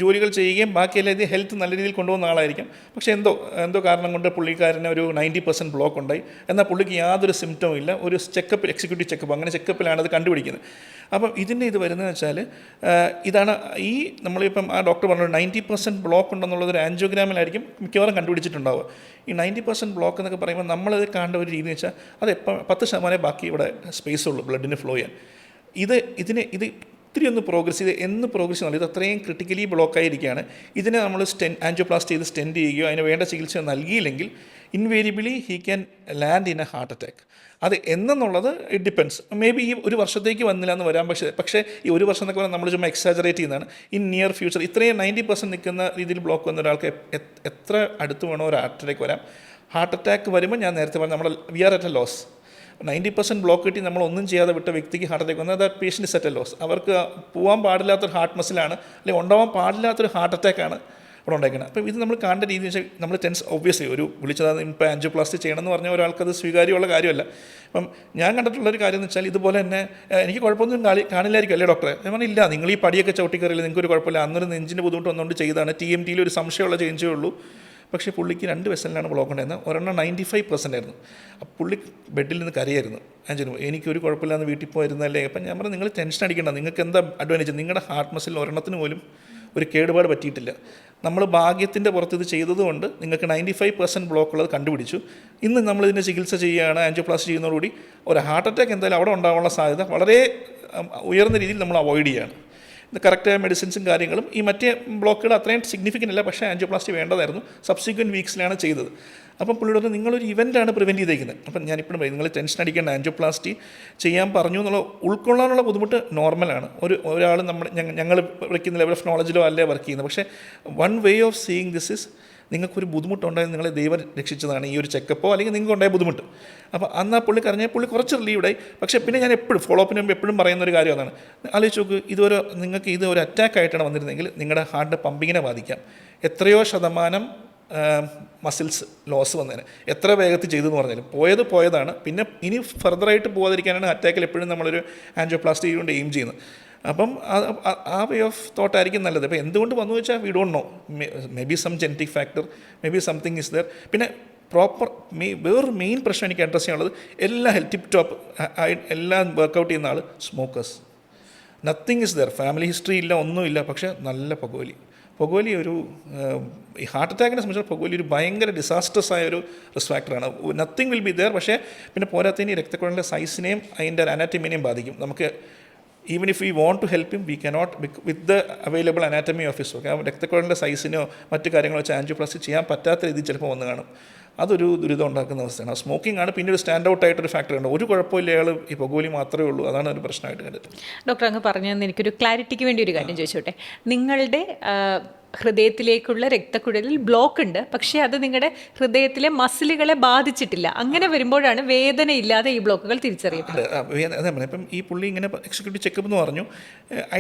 ജോലികൾ ചെയ്യുകയും ബാക്കിയെല്ലാം ഇത് ഹെൽത്ത് നല്ല രീതിയിൽ കൊണ്ടുപോകുന്ന ആളായിരിക്കാം. പക്ഷേ എന്തോ കാരണം കൊണ്ട് പുള്ളിക്കാരന് ഒരു 90% ബ്ലോക്ക് ഉണ്ടായി. എന്നാൽ പുള്ളിക്ക് യാതൊരു സിംറ്റവും ഇല്ല. ഒരു ചെക്കപ്പ്, എക്സിക്യൂട്ടീവ് ചെക്കപ്പ്, അങ്ങനെ ചെക്കപ്പിലാണ് അത് കണ്ടുപിടിക്കുന്നത്. അപ്പം ഇത് വരുന്നതെന്ന് വെച്ചാൽ ഇതാണ് ഈ നമ്മളിപ്പം ആ ഡോക്ടർ പറഞ്ഞു 90% ബ്ലോക്ക് ഉണ്ടെന്നുള്ളത് ഒരു ആൻജിയോഗ്രാമിലായിരിക്കും മിക്കവാറും കണ്ടുപിടിച്ചിട്ടുണ്ടാവുക. ഈ 90% ബ്ലോക്ക് എന്നൊക്കെ പറയുമ്പോൾ നമ്മളത് കാണേണ്ട ഒരു രീതി എന്ന് വെച്ചാൽ അത് 10% ബാക്കി ഇവിടെ സ്പേസ് ഉള്ളൂ ബ്ലഡിന് ഫ്ലോ ചെയ്യാൻ. ഇത് ഇത്തിരി ഒന്ന് പ്രോഗ്രസ് ചെയ്ത് പ്രോഗ്രസ് ചെയ്യുന്നില്ല. ഇത് അത്രയും ക്രിട്ടിക്കലി ബ്ലോക്കായിരിക്കുകയാണ്. ഇതിനെ നമ്മൾ ആൻജിയോപ്ലാസ്റ്റി ചെയ്ത് സ്റ്റെൻഡ് ചെയ്യുകയോ അതിന് വേണ്ട ചികിത്സ നൽകിയില്ലെങ്കിൽ invariably he can land in A heart attack. അത് എന്നുള്ളത് ഇറ്റ് ഡിപ്പെൻസ്. മേ ബി ഈ ഒരു വർഷത്തേക്ക് വന്നില്ല എന്ന് വരാം. പക്ഷേ ഈ ഒരു വർഷം എന്നൊക്കെ പറഞ്ഞാൽ നമ്മൾ ചുമ്മാ എക്സാജറേറ്റ് ചെയ്യുന്നതാണ്. ഇൻ നിയർ ഫ്യൂച്ചർ ഇത്രയും 90% നിൽക്കുന്ന രീതിയിൽ ബ്ലോക്ക് വന്ന ഒരാൾക്ക് എത്ര അടുത്ത് വേണോ ഒരു ഹാർട്ട് അറ്റാക്ക് വരാം. ഹാർട്ട് അറ്റാക്ക് വരുമ്പോൾ ഞാൻ നേരത്തെ പറഞ്ഞ നമ്മുടെ we are at a loss. 90% block കിട്ടി നമ്മളൊന്നും ചെയ്യാതെ വിട്ട വ്യക്തിക്ക് ഹാർട്ട് അറ്റാക്ക് വന്നാൽ അത് patient is at a loss. അവർക്ക് പോകാൻ പാടില്ലാത്തൊരു ഹാർട്ട് മസിലാണ്, അല്ലെങ്കിൽ ഉണ്ടാവാൻ പാടില്ലാത്തൊരു ഹാർട്ട് അറ്റാക്കാണ് അവിടെ ഉണ്ടാക്കുന്നത്. അപ്പം ഇത് നമ്മൾ കാണേണ്ട രീതി വെച്ചാൽ നമ്മൾ ഒബ്വിയസ്ലി ഒരു വിളിച്ചത് ഇപ്പോൾ ആൻജിയോപ്ലാസ്റ്റി ചെയ്യണമെന്ന് പറഞ്ഞാൽ ഒരാൾക്കത് സ്വീകാര്യമുള്ള കാര്യമല്ല. അപ്പം ഞാൻ കണ്ടിട്ടുള്ളൊരു കാര്യം എന്ന് വെച്ചാൽ ഇതുപോലെ തന്നെ എനിക്ക് കുഴപ്പമൊന്നും കാണില്ലായിരിക്കും അല്ലേ ഡോക്ടറെ? ഞാൻ പറഞ്ഞില്ല, നിങ്ങൾ ഈ പടിയൊക്കെ ചവിട്ടിക്കറിയില്ല, നിങ്ങൾക്കൊരു കുഴപ്പമില്ല, അന്നൊരു നെഞ്ചിൻ്റെ ബുദ്ധിമുട്ട് വന്നുകൊണ്ട് ചെയ്താണ്. TMT ഒരു സംശയമുള്ള ചേഞ്ചേ ഉള്ളൂ. പക്ഷേ പുള്ളിക്ക് 2 വെസലിലാണ് ബ്ലോക്ക് ഉണ്ടായിരുന്നത്. ഒരെണ്ണം 95% ആയിരുന്നു. പുള്ളി ബെഡിൽ നിന്ന് കരയായിരുന്നു. എനിക്കൊരു കുഴപ്പമില്ലാന്ന് വീട്ടിൽ പോയിരുന്നല്ലേ. അപ്പം ഞാൻ പറഞ്ഞു, നിങ്ങൾ ടെൻഷൻ അടിക്കേണ്ട, നിങ്ങൾക്ക് എന്താ അഡ്വാൻറ്റേജ്? നിങ്ങളുടെ ഹാർട്ട് മസിൽ ഒരെണ്ണത്തിന് പോലും ഒരു കേടുപാട് പറ്റിയിട്ടില്ല. നമ്മൾ ഭാഗ്യത്തിൻ്റെ പുറത്ത് ഇത് ചെയ്തതുകൊണ്ട് നിങ്ങൾക്ക് 95% ബ്ലോക്ക് ഉള്ളത് കണ്ടുപിടിച്ചു. ഇന്ന് നമ്മളിതിൻ്റെ ചികിത്സ ചെയ്യുകയാണ്, ആൻജിയോപ്ലാസ്റ്റി ചെയ്യുന്നതോടുകൂടി ഒരു ഹാർട്ട് അറ്റാക്ക് എന്തായാലും അവിടെ ഉണ്ടാകാനുള്ള സാധ്യത വളരെ ഉയർന്ന രീതിയിൽ നമ്മൾ അവോയ്ഡ് ചെയ്യുകയാണ്. ഇത് കറക്റ്റായ മെഡിസിൻസും കാര്യങ്ങളും. ഈ മറ്റേ ബ്ലോക്കുകൾ അത്രയും സിഗ്നിഫിക്കൻ്റ് അല്ല, പക്ഷേ ആൻജിയോപ്ലാസ്റ്റി വേണ്ടതായിരുന്നു. സബ്സിക്വൻറ്റ് വീക്സിലാണ് ചെയ്തത്. അപ്പം പുള്ളിയോട് നിങ്ങളൊരു ഇവൻ്റാണ് പ്രിവെൻറ്റ് ചെയ്തേക്കുന്നത്. അപ്പം ഞാനിപ്പോഴും പറയും, നിങ്ങൾ ടെൻഷൻ അടിക്കേണ്ട, ആൻജിയോപ്ലാസ്റ്റി ചെയ്യാൻ പറഞ്ഞു എന്നുള്ള ഉൾക്കൊള്ളാനുള്ള ബുദ്ധിമുട്ട് നോർമലാണ്. ഒരാൾ ഞങ്ങൾ വയ്ക്കുന്ന ലെവൽ ഓഫ് നോളജിലോ അല്ലേ വർക്ക് ചെയ്യുന്നത്. പക്ഷേ one way of seeing this is, നിങ്ങൾക്കൊരു ബുദ്ധിമുട്ടുണ്ടായത് നിങ്ങളെ ദൈവം രക്ഷിച്ചതാണ് ഈ ഒരു ചെക്കപ്പോ അല്ലെങ്കിൽ നിങ്ങൾക്ക് ഉണ്ടായ ബുദ്ധിമുട്ട്. അപ്പോൾ അന്ന് ആ പുള്ളി കരഞ്ഞാൽ പുള്ളി കുറച്ച് റിലീവ്ഡായി. പക്ഷേ പിന്നെ ഞാൻ എപ്പോഴും ഫോളോ അപ്പിന് മുമ്പ് എപ്പോഴും പറയുന്ന ഒരു കാര്യം അതാണ്. ആലോചിച്ച് നോക്ക്, നിങ്ങൾക്ക് ഇത് ഒരു അറ്റാക്ക് ആയിട്ടാണ് വന്നിരുന്നെങ്കിൽ നിങ്ങളുടെ ഹാർട്ടിൻ്റെ പമ്പിങ്ങിനെ ബാധിക്കാം. എത്രയോ ശതമാനം മസിൽസ് ലോസ് വന്നതിന് എത്ര വേഗത്തിൽ ചെയ്തെന്ന് പറഞ്ഞാലും പോയതാണ്. പിന്നെ ഇനി ഫർദറായിട്ട് പോകാതിരിക്കാനാണ് അറ്റാക്കിൽ എപ്പോഴും നമ്മളൊരു ആൻജിയോപ്ലാസ്റ്റി കൊണ്ട് എയിം ചെയ്യുന്നത്. അപ്പം ആ വേ ഓഫ് തോട്ട് ആയിരിക്കും നല്ലത്. അപ്പോൾ എന്തുകൊണ്ട് വന്നു വെച്ചാൽ we don't know. May be some genetic factor, maybe something is there. പിന്നെ വേറൊരു മെയിൻ പ്രശ്നം എനിക്ക് അഡ്രസ്സ് ചെയ്യാനുള്ളത്, എല്ലാ ടിപ്പ് ടോപ്പ് എല്ലാം വർക്കൗട്ട് ചെയ്യുന്ന ആൾ smokers. Nothing is there, family history ഇല്ല, ഒന്നുമില്ല, പക്ഷേ നല്ല പുകവലി ഈ ഹാർട്ട് അറ്റാക്കിനെ സംബന്ധിച്ചാൽ പുകവലി ഒരു ഭയങ്കര ഡിസാസ്റ്റേഴ്സ് ആയ ഒരു റിസ്ക് ഫാക്ടറാണ്. Nothing will be there. പക്ഷേ പിന്നെ പോരാത്തതിന് രക്തക്കുഴലിൻ്റെ സൈസിനെയും അതിൻ്റെ അനാറ്റമിനെയും ബാധിക്കും. നമുക്ക് even if we want to help him, we cannot with the available anatomy of his. Okay, രക്തക്കുഴലിൻ്റെ സൈസിനോ മറ്റു കാര്യങ്ങളോ വെച്ച് ആൻജിയോപ്ലാസ്റ്റി ചെയ്യാൻ പറ്റാത്ത രീതിയിൽ ചിലപ്പോൾ വന്ന് കാണും. അതൊരു ദുരിതം ഉണ്ടാക്കുന്ന അവസ്ഥയാണ്. സ്മോക്കിംഗ് ആണ് പിന്നെ ഒരു സ്റ്റാൻഡ് ഔട്ട് ആയിട്ടൊരു ഫാക്ടർ ഉണ്ട്. ഒരു കുഴപ്പമില്ല, അയാൾ ഈ പുകവലി മാത്രമേ ഉള്ളൂ. അതാണ് ഒരു പ്രശ്നമായിട്ട് കണ്ടിട്ട്. ഡോക്ടർ അങ്ങ് പറഞ്ഞതെന്ന് എനിക്കൊരു ക്ലാരിറ്റിക്ക് വേണ്ടി ഒരു കാര്യം ചോദിച്ചോട്ടെ. നിങ്ങളുടെ ഹൃദയത്തിലേക്കുള്ള രക്തക്കുഴലിൽ ബ്ലോക്ക് ഉണ്ട്, പക്ഷേ അത് നിങ്ങളുടെ ഹൃദയത്തിലെ മസിലുകളെ ബാധിച്ചിട്ടില്ല. അങ്ങനെ വരുമ്പോഴാണ് വേദനയില്ലാതെ ഈ ബ്ലോക്കുകൾ തിരിച്ചറിയപ്പെടുന്നത്. അതെ, ഇപ്പം ഈ പുള്ളി ഇങ്ങനെ എക്സിക്യൂട്ടീവ് ചെക്കപ്പ് എന്ന് പറഞ്ഞു.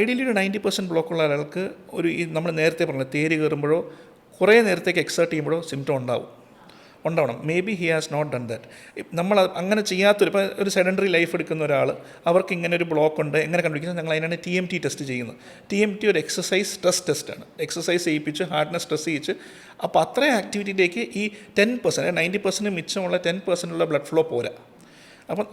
ഐഡിയലി ഒരു 90% ബ്ലോക്കുള്ള ഒരാൾക്ക് നമ്മൾ നേരത്തെ പറഞ്ഞത് തേര് കയറുമ്പോഴോ കുറേ നേരത്തേക്ക് എക്സേർട്ട് ചെയ്യുമ്പോഴോ സിംറ്റം ഉണ്ടാവണം. May be he has not done that. നമ്മൾ അങ്ങനെ ചെയ്യാത്തൊരു, ഇപ്പോൾ ഒരു സെഡൻഡറി ലൈഫ് എടുക്കുന്ന ഒരാൾ, അവർക്ക് ഇങ്ങനെ ഒരു ബ്ലോക്ക് ഉണ്ട്, എങ്ങനെ കണ്ടുപിടിക്കുന്നത്? ഞങ്ങൾ അതിനാണ് TMT ടെസ്റ്റ് ചെയ്യുന്നത്. TMT ഒരു എക്സസൈസ് സ്ട്രെസ് ടെസ്റ്റാണ്. എക്സസൈസ് ചെയ്യിപ്പിച്ച് ഹാർട്ടിനെ സ്ട്രെസ് ചെയ്യിച്ച്, അപ്പോൾ അത്രയും ആക്ടിവിറ്റിയിലേക്ക് ഈ 10%, 90% മിച്ചമുള്ള 10% ഉള്ള ബ്ലഡ് ഫ്ലോ പോരാ. അപ്പം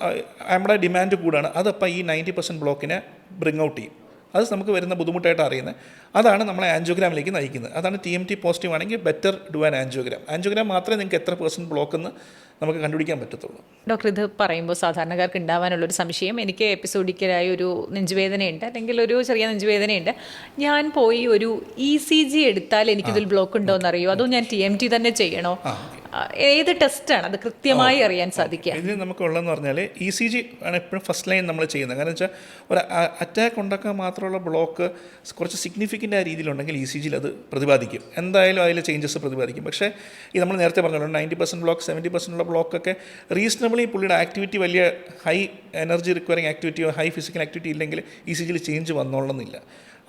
നമ്മുടെ ഡിമാൻഡ് കൂടാണ്. അതപ്പോൾ ഈ 90% ബ്ലോക്കിനെ ബ്രിങ് ഔട്ട് ചെയ്യും. അത് നമുക്ക് വരുന്ന ബുദ്ധിമുട്ടായിട്ട് അറിയുന്നത്. അതാണ് നമ്മളെ ആൻജിയോഗ്രാമിലേക്ക് നയിക്കുന്നത്. അതാണ് TMT പോസിറ്റീവ് ആണെങ്കിൽ ബെറ്റർ ഡു ആൻ ആൻജിയോഗ്രാം മാത്രമേ നിങ്ങൾക്ക് എത്ര % ബ്ലോക്കെന്ന് നമുക്ക് കണ്ടുപിടിക്കാൻ പറ്റത്തുള്ളൂ. ഡോക്ടർ, ഇത് പറയുമ്പോൾ സാധാരണക്കാർക്ക് ഉണ്ടാവാനുള്ളൊരു സംശയം, എനിക്ക് എപ്പിസോഡിക്കലായി ഒരു നെഞ്ചുവേദനയുണ്ട്, അല്ലെങ്കിൽ ഒരു ചെറിയ നെഞ്ചുവേദനയുണ്ട്, ഞാൻ പോയി ഒരു ECG എടുത്താൽ എനിക്കിതിൽ ബ്ലോക്ക് ഉണ്ടോ എന്നറിയോ, അതോ ഞാൻ TMT തന്നെ ചെയ്യണോ? ഏത് ടെസ്റ്റാണ് അത് കൃത്യമായി അറിയാൻ സാധിക്കുക? ഇതിൽ നമുക്കുള്ളതെന്ന് പറഞ്ഞാൽ ECG ആണ് എപ്പോഴും ഫസ്റ്റ് ലൈൻ നമ്മൾ ചെയ്യുന്നത്. കാരണം വെച്ചാൽ ഒരു അറ്റാക്ക് ഉണ്ടാക്കാൻ മാത്രമുള്ള ബ്ലോക്ക് കുറച്ച് സിഗ്നിഫിക്കൻ്റ് ആയ രീതിയിലുണ്ടെങ്കിൽ ECGയിൽ അത് പ്രതിപാദിക്കും. എന്തായാലും അതിൽ ചേഞ്ചസ് പ്രതിപാദിക്കും. പക്ഷേ ഈ നമ്മൾ നേരത്തെ പറഞ്ഞല്ലോ 90% ബ്ലോക്ക്, 70% ഉള്ള ബ്ലോക്കൊക്കെ റീസണബിളി പുള്ളിയുടെ ആക്ടിവിറ്റി വലിയ ഹൈ എനർജി റിക്വയറിങ് ആക്ടിവിറ്റിയോ ഹൈ ഫിസിക്കൽ ആക്ടിവിറ്റി ഇല്ലെങ്കിൽ ECGയിൽ ചേഞ്ച് വന്നോളണമെന്നില്ല.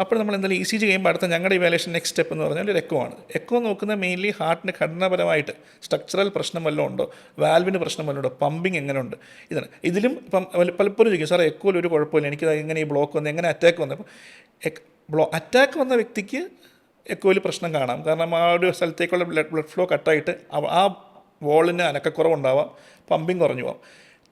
അപ്പോൾ നമ്മൾ എന്തായാലും ECG കഴിയുമ്പോൾ അടുത്ത ഞങ്ങളുടെ ഇവാലുവേഷൻ നെക്സ്റ്റ് സ്റ്റെപ്പ് എന്ന് പറഞ്ഞാൽ ഒരു എക്കോ ആണ്. എക്കോ നോക്കുന്നത് മെയിൻലി ഹാർട്ടിൻ്റെ ഘടനാപരമായിട്ട് സ്ട്രക്ചറൽ പ്രശ്നം വല്ലതും ഉണ്ടോ, വാൽവിന് പ്രശ്നം വല്ലതും ഉണ്ടോ, പമ്പിങ് എങ്ങനെ ഉണ്ട്, ഇതാണ്. ഇതിലും ഇപ്പം പലപ്പോഴും ചോദിക്കും സാർ എക്കോയിൽ ഒരു കുഴപ്പമില്ല, എനിക്ക് എങ്ങനെ ഈ ബ്ലോക്ക് വന്നു, എങ്ങനെ അറ്റാക്ക് വന്നു. അപ്പോൾ അറ്റാക്ക് വന്ന വ്യക്തിക്ക് എക്കോയിൽ പ്രശ്നം കാണാം. കാരണം ആ ഒരു സ്ഥലത്തേക്കുള്ള ബ്ലഡ് ഫ്ലോ കട്ടായിട്ട് ആ വോളിന് അനക്കക്കുറവുണ്ടാവാം, പമ്പിങ് കുറഞ്ഞു പോകാം.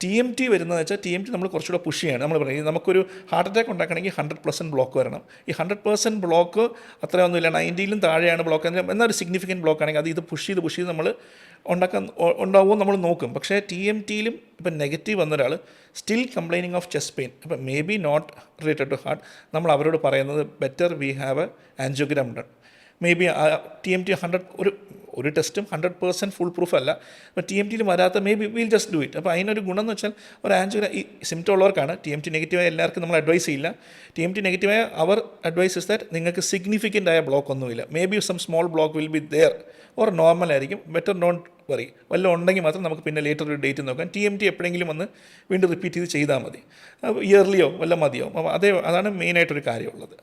TMT വരുന്നതെന്ന് വെച്ചാൽ TMT നമ്മൾ കുറച്ചുകൂടെ പുഷ് ചെയ്യണം. നമ്മൾ പറയും നമുക്കൊരു ഹാർട്ട് അറ്റാക്ക് ഉണ്ടാക്കണമെങ്കിൽ 100% ബ്ലോക്ക് വരണം. ഈ 100% ബ്ലോക്ക് അത്രയൊന്നുമില്ല, 90-ലും താഴെയാണ് ബ്ലോക്ക്. എന്നാൽ ഒരു സിഗ്നിഫിക്കൻറ്റ് ബ്ലോക്ക് ആണെങ്കിൽ അത് പുഷ് ചെയ്ത് നമ്മൾ ഉണ്ടാവുമോ നമ്മൾ നോക്കും. പക്ഷേ TMTയിലും ഇപ്പം നെഗറ്റീവ് വന്ന ഒരാൾ still complaining of chest pain, ഇപ്പം maybe not related to heart, നമ്മൾ അവരോട് പറയുന്നത് better we have a angiogram done. Maybe TMT 100 ഒരു ടെസ്റ്റും 100% ഫുൾ പ്രൂഫ് അല്ല. അപ്പോൾ TMTയിൽ വരാത്ത may be will just do it. അപ്പോൾ അതിനൊരു ഗുണം എന്ന് വെച്ചാൽ ഒരു ആൻജിയോഗ്രാം ഈ സിംറ്റം ഉള്ളവർക്കാണ്. TMT നെഗറ്റീവായ എല്ലാവർക്കും നമ്മൾ അഡ്വൈസ് ചെയ്യില്ല. TMT നെഗറ്റീവായ അവർ അഡ്വൈസ് ഇസ് ദാറ്റ് നിങ്ങൾക്ക് സിഗ്നിഫിക്കൻ്റ് ആയ ബ്ലോക്ക് ഒന്നുമില്ല, may B some small block will be there or normal ആയിരിക്കും, ബെറ്റർ ഡോണ്ട് വറി. വല്ലതും ഉണ്ടെങ്കിൽ മാത്രം നമുക്ക് പിന്നെ ലേറ്റർ ഒരു ഡേറ്റ് നോക്കാം. TMT എപ്പോഴെങ്കിലും വന്ന് വീണ്ടും റിപ്പീറ്റ് ചെയ്ത് ചെയ്താൽ മതി, ഇയർലിയോ വല്ല മതിയോ. അപ്പോൾ അതാണ് മെയിനായിട്ടൊരു കാര്യമുള്ളത്.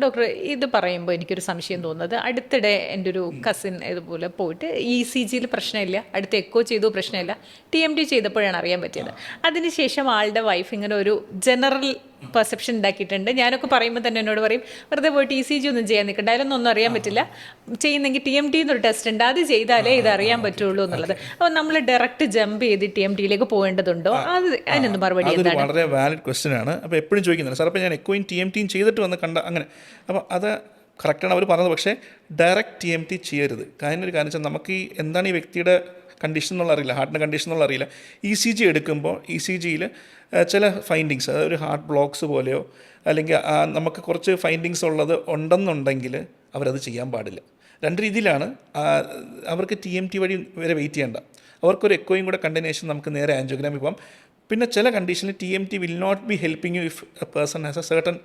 ഡോക്ടർ, ഇത് പറയുമ്പോൾ എനിക്കൊരു സംശയം തോന്നുന്നത്, അടുത്തിടെ എൻ്റെ ഒരു കസിൻ ഇതുപോലെ പോയിട്ട് ECGയിൽ പ്രശ്നമില്ല, അടുത്ത് എക്കോ ചെയ്തു പ്രശ്നമില്ല, TMT ചെയ്തപ്പോഴാണ് അറിയാൻ പറ്റിയത്. അതിനുശേഷം ആളുടെ വൈഫ് ഇങ്ങനെ ഒരു ജനറൽ പെർസെപ്ഷൻ ഉണ്ടാക്കിയിട്ടുണ്ട്. ഞാനൊക്കെ പറയുമ്പോൾ തന്നെ എന്നോട് പറയും, വെറുതെ പോയിട്ട് ECG ഒന്നും ചെയ്യാൻ നിൽക്കണ്ട, അതിലൊന്നും അറിയാൻ പറ്റില്ല, ചെയ്യുന്നെങ്കിൽ TMT എന്നൊരു ടെസ്റ്റ് ഉണ്ട്, അത് ചെയ്താലേ ഇത് അറിയാൻ പറ്റുള്ളൂ എന്നുള്ളത്. അപ്പോൾ നമ്മൾ ഡയറക്റ്റ് ജമ്പ് ചെയ്ത് TMTയിലേക്ക് പോകേണ്ടതുണ്ടോ? അതിനൊന്നും മറുപടി എന്താണ്? വളരെ വാലിഡ് ക്വസ്റ്റ്യൻ ആണ്. അപ്പോൾ എപ്പോഴും ചോദിക്കുന്നത് സാർ, അപ്പോൾ ഞാൻ എക്കോയും TMTയും ചെയ്തിട്ട് വന്ന് കണ്ട അങ്ങനെ. അപ്പോൾ അത് കറക്റ്റാണ് അവർ പറഞ്ഞത്. പക്ഷേ ഡയറക്റ്റ് TMT ചെയ്യരുത്. കാരണം ഒരു കാരണം വെച്ചാൽ നമുക്ക് എന്താണ് ഈ വ്യക്തിയുടെ കണ്ടീഷൻ എന്നുള്ള അറിയില്ല, ഹാർട്ടിൻ്റെ കണ്ടീഷൻ എന്നുള്ള അറിയില്ല. ECG എടുക്കുമ്പോൾ ECGയിൽ ചില ഫൈൻഡിങ്സ്, അതായത് ഒരു ഹാർട്ട് ബ്ലോക്സ് പോലെയോ അല്ലെങ്കിൽ നമുക്ക് കുറച്ച് ഫൈൻഡിങ്സ് ഉണ്ടെന്നുണ്ടെങ്കിൽ അവരത് ചെയ്യാൻ പാടില്ല. രണ്ട് രീതിയിലാണ്. അവർക്ക് TMT വഴി വരെ വെയിറ്റ് ചെയ്യേണ്ട, അവർക്കൊരു എക്കോയും കൂടെ കണ്ടിന്യൂഷൻ നമുക്ക് നേരെ ആൻജിയോഗ്രാമിൽ പോകാം. പിന്നെ ചില കണ്ടീഷനിൽ TMT will not be helping you if a person has a certain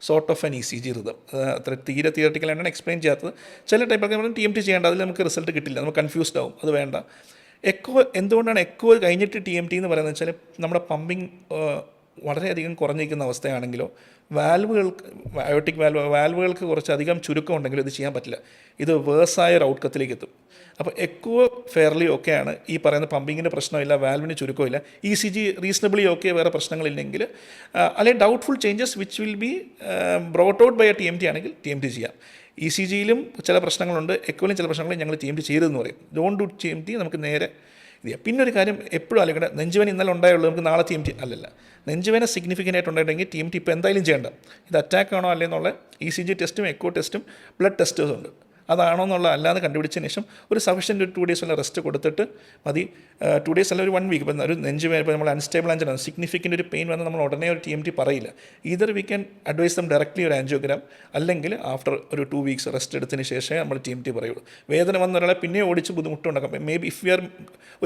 sort of an ECG rhythm. അത്ര തിയറട്ടിക്കലായിട്ടാണ് എക്സ്പ്ലെയിൻ ചെയ്യാത്തത്. ചില ടൈപ്പൊക്കെ നമ്മൾ TMT ചെയ്യേണ്ട, അതിൽ നമുക്ക് റിസൾട്ട് കിട്ടില്ല, നമുക്ക് കൺഫ്യൂസ്ഡ് ആവും, അത് വേണ്ട. എക്കോ എന്തുകൊണ്ടാണ് എക്കോ കഴിഞ്ഞിട്ട് TMT എന്ന് പറയുന്നത് വെച്ചാൽ നമ്മുടെ പമ്പിങ് വളരെയധികം കുറഞ്ഞിരിക്കുന്ന അവസ്ഥയാണെങ്കിലോ വാൽവുകൾക്ക് അയോട്ടിക് വാൽവുകൾക്ക് കുറച്ചധികം ചുരുക്കം ഉണ്ടെങ്കിലും ഇത് ചെയ്യാൻ പറ്റില്ല, ഇത് വേഴ്സായ ഒരു ഔട്ട്കത്തിലേക്ക് എത്തും. അപ്പോൾ എക്കോ ഫെയർലി ഓക്കെയാണ്, ഈ പറയുന്ന പമ്പിങ്ങിൻ്റെ പ്രശ്നമില്ല, വാൽവിന് ചുരുക്കമില്ല, ECG റീസണബിളി ഓക്കെ, വേറെ പ്രശ്നങ്ങളില്ലെങ്കിൽ അല്ലെങ്കിൽ doubtful changes which will be brought out by a TMT ആണെങ്കിൽ TMT ചെയ്യാം. ECGയിലും ചില പ്രശ്നങ്ങളുണ്ട്, എക്കോയിലും ചില പ്രശ്നങ്ങളും ഞങ്ങൾ TMT ചെയ്തതെന്ന് പറയും. ഡോണ്ട് ഡു TMT, നമുക്ക് നേരെ ഇത് ചെയ്യാം. പിന്നെ ഒരു കാര്യം എപ്പോഴും ആലോചിക്കേണ്ട, നെഞ്ചുവേന ഇന്നലെ ഉണ്ടായുള്ളൂ, നമുക്ക് നാളെ TMT അല്ലല്ല. നെഞ്ചുവേന സിഗ്നിഫിക്കൻ്റ് ആയിട്ട് ഉണ്ടായിട്ടുണ്ടെങ്കിൽ TMT ഇപ്പോൾ എന്തായാലും ചെയ്യേണ്ട. ഇത് അറ്റാക്ക് ആണോ അല്ലെന്നുള്ള ECG ടെസ്റ്റും എക്കോ ടെസ്റ്റും ബ്ലഡ് ടെസ്റ്റും ഉണ്ട്. അതാണോ എന്നുള്ള അല്ലാതെ കണ്ടുപിടിച്ചതിന് ശേഷം ഒരു സഫീഷ്യൻ്റ് ഒരു 2 days വല്ല റെസ്റ്റ് കൊടുത്തിട്ട് മതി. 2 days അല്ല ഒരു 1 week. ഇപ്പം ഒരു നെഞ്ചുവേന, ഇപ്പോൾ നമ്മൾ അൺസ്റ്റേബിൾ ആൻജിനാണ്, സിഗ്നിഫിക്കൻ്റ് ഒരു പെയിൻ വന്നാൽ നമ്മൾ ഉടനെ ഒരു TMT പറയില്ല. Either we can advise them directly ഒരു ആൻജിയോഗ്രാം, അല്ലെങ്കിൽ ആഫ്റ്റർ ഒരു 2 weeks റെസ്റ്റ് എടുത്തതിന് ശേഷമേ നമ്മൾ TMT പറയുള്ളൂ. വേദന വന്ന ഒരാളെ പിന്നെ ഓടിച്ച് ബുദ്ധിമുട്ടുണ്ടാക്കാം. Maybe if you are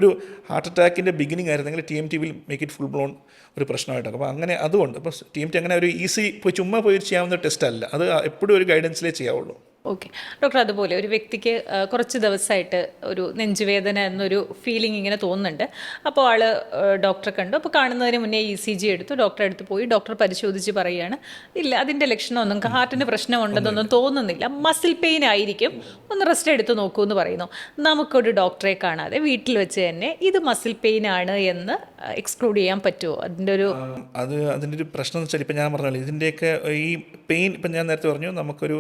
ഒരു ഹാർട്ട് അറ്റാക്കിൻ്റെ ബിഗിനിങ് ആയിരുന്നെങ്കിൽ TMT will make it full blown ഒരു പ്രശ്നമായിട്ടാണ്. അപ്പോൾ അങ്ങനെ അതുകൊണ്ട് ഇപ്പോൾ TMT അങ്ങനെ ഒരു ഈസി ചുമ്മാ പോയി ചെയ്യാവുന്ന ടെസ്റ്റ് അല്ല, അത് എപ്പോഴും ഒരു ഗൈഡൻസിലേ ചെയ്യാവുള്ളൂ. ഓക്കെ ഡോക്ടർ, അതുപോലെ ഒരു വ്യക്തിക്ക് കുറച്ച് ദിവസമായിട്ട് ഒരു നെഞ്ചുവേദന എന്നൊരു ഫീലിംഗ് ഇങ്ങനെ തോന്നുന്നുണ്ട്. അപ്പോൾ ആൾ ഡോക്ടറെ കണ്ടു. അപ്പോൾ കാണുന്നതിന് മുന്നേ ECG എടുത്തു, ഡോക്ടറെ അടുത്ത് പോയി, ഡോക്ടർ പരിശോധിച്ച് പറയുകയാണ്, ഇല്ല അതിൻ്റെ ലക്ഷണമൊന്നും ഹാർട്ടിന് പ്രശ്നമുണ്ടെന്നൊന്നും തോന്നുന്നില്ല, മസിൽ പെയിൻ ആയിരിക്കും, ഒന്ന് റെസ്റ്റ് എടുത്ത് നോക്കൂ എന്ന് പറയുന്നു. നമുക്കൊരു ഡോക്ടറെ കാണാതെ വീട്ടിൽ വെച്ച് തന്നെ ഇത് മസിൽ പെയിൻ ആണ് എന്ന് എക്സ്ക്ലൂഡ് ചെയ്യാൻ പറ്റുമോ? അതിൻ്റെ ഒരു പ്രശ്നം എന്ന് വെച്ചാൽ ഇപ്പം ഞാൻ പറഞ്ഞല്ലോ, ഇതിൻ്റെയൊക്കെ ഈ പെയിൻ ഇപ്പം ഞാൻ നേരത്തെ പറഞ്ഞു നമുക്കൊരു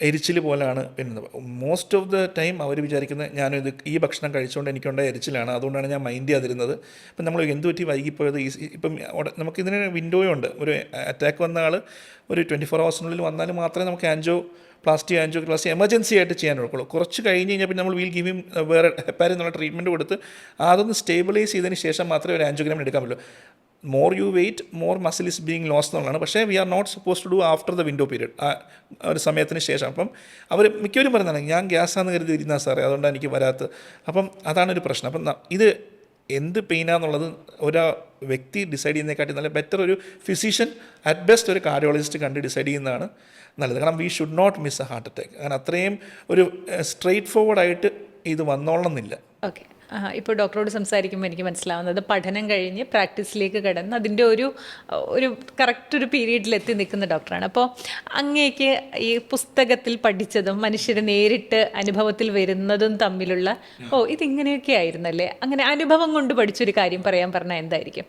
എരിച്ചിൽ പോലെയാണ്. പിന്നെ മോസ്റ്റ് ഓഫ് ദ ടൈം അവർ വിചാരിക്കുന്നത് ഈ ഭക്ഷണം കഴിച്ചുകൊണ്ട് എനിക്കുണ്ടായ എരിച്ചിലാണ്, അതുകൊണ്ടാണ് ഞാൻ മൈൻഡ് ചെയ്യാതിരുന്നത്. ഇപ്പം നമ്മൾ എന്ത് പറ്റി വൈകിപ്പോയത്, ഇപ്പം നമുക്കിതിന് വിൻഡോയും ഉണ്ട്. ഒരു അറ്റാക്ക് വന്ന ആൾ ഒരു 24 hours വന്നാൽ മാത്രമേ നമുക്ക് ആൻജിയോപ്ലാസ്റ്റി എമർജൻസി ആയിട്ട് ചെയ്യാൻ കൊടുക്കുള്ളൂ. കുറച്ച് കഴിഞ്ഞ് കഴിഞ്ഞാൽ പിന്നെ നമ്മൾ വീൽ ഗിവ് ഹിം വേറെ ഹെപ്പാരിൻ എന്നുള്ള ട്രീറ്റ്മെൻറ്റ് കൊടുത്ത് അതൊന്ന് സ്റ്റേബിലൈസ് ചെയ്തതിന് ശേഷം മാത്രമേ ഒരു ആൻജിയോഗ്രാം എടുക്കാൻ പറ്റുള്ളൂ. More you wait more muscle is being loss എന്നുള്ളതാണ്. പക്ഷേ we are not suppose to do after the window period, ആ ഒരു സമയത്തിന് ശേഷം. അപ്പം അവർ മിക്കവരും പറയുന്നതാണ് ഞാൻ ഗ്യാസാന്ന് കരുതി ഇരുന്നാൽ സാറേ, അതുകൊണ്ടാണ് എനിക്ക് വരാത്തത്. അപ്പം അതാണൊരു പ്രശ്നം. അപ്പം ഇത് എന്ത് പെയിനാന്നുള്ളത് ഒരു വ്യക്തി ഡിസൈഡ് ചെയ്യുന്നതിനെക്കാട്ടി നല്ല ബെറ്റർ ഒരു ഫിസിഷ്യൻ, അറ്റ് ബെസ്റ്റ് ഒരു കാർഡിയോളജിസ്റ്റ് കണ്ട് ഡിസൈഡ് ചെയ്യുന്നതാണ് നല്ലത്. കാരണം we should not miss a heart attack. കാരണം അത്രയും ഒരു സ്ട്രെയിറ്റ് ഫോർവേഡായിട്ട് ഇത് വന്നോളണമെന്നില്ല. ഓക്കെ, ഇപ്പോൾ ഡോക്ടറോട് സംസാരിക്കുമ്പോൾ എനിക്ക് മനസ്സിലാവുന്നത് പഠനം കഴിഞ്ഞ് പ്രാക്ടീസിലേക്ക് കടന്ന് അതിൻ്റെ ഒരു കറക്റ്റ് ഒരു പീരീഡിൽ എത്തി നിൽക്കുന്ന ഡോക്ടറാണ്. അപ്പോൾ അങ്ങേക്ക് ഈ പുസ്തകത്തിൽ പഠിച്ചതും മനുഷ്യരെ നേരിട്ട് അനുഭവത്തിൽ വരുന്നതും തമ്മിലുള്ള ഇതിങ്ങനെയൊക്കെ ആയിരുന്നല്ലേ, അങ്ങനെ അനുഭവം കൊണ്ട് പഠിച്ചൊരു കാര്യം പറയാൻ പറഞ്ഞാൽ എന്തായിരിക്കും?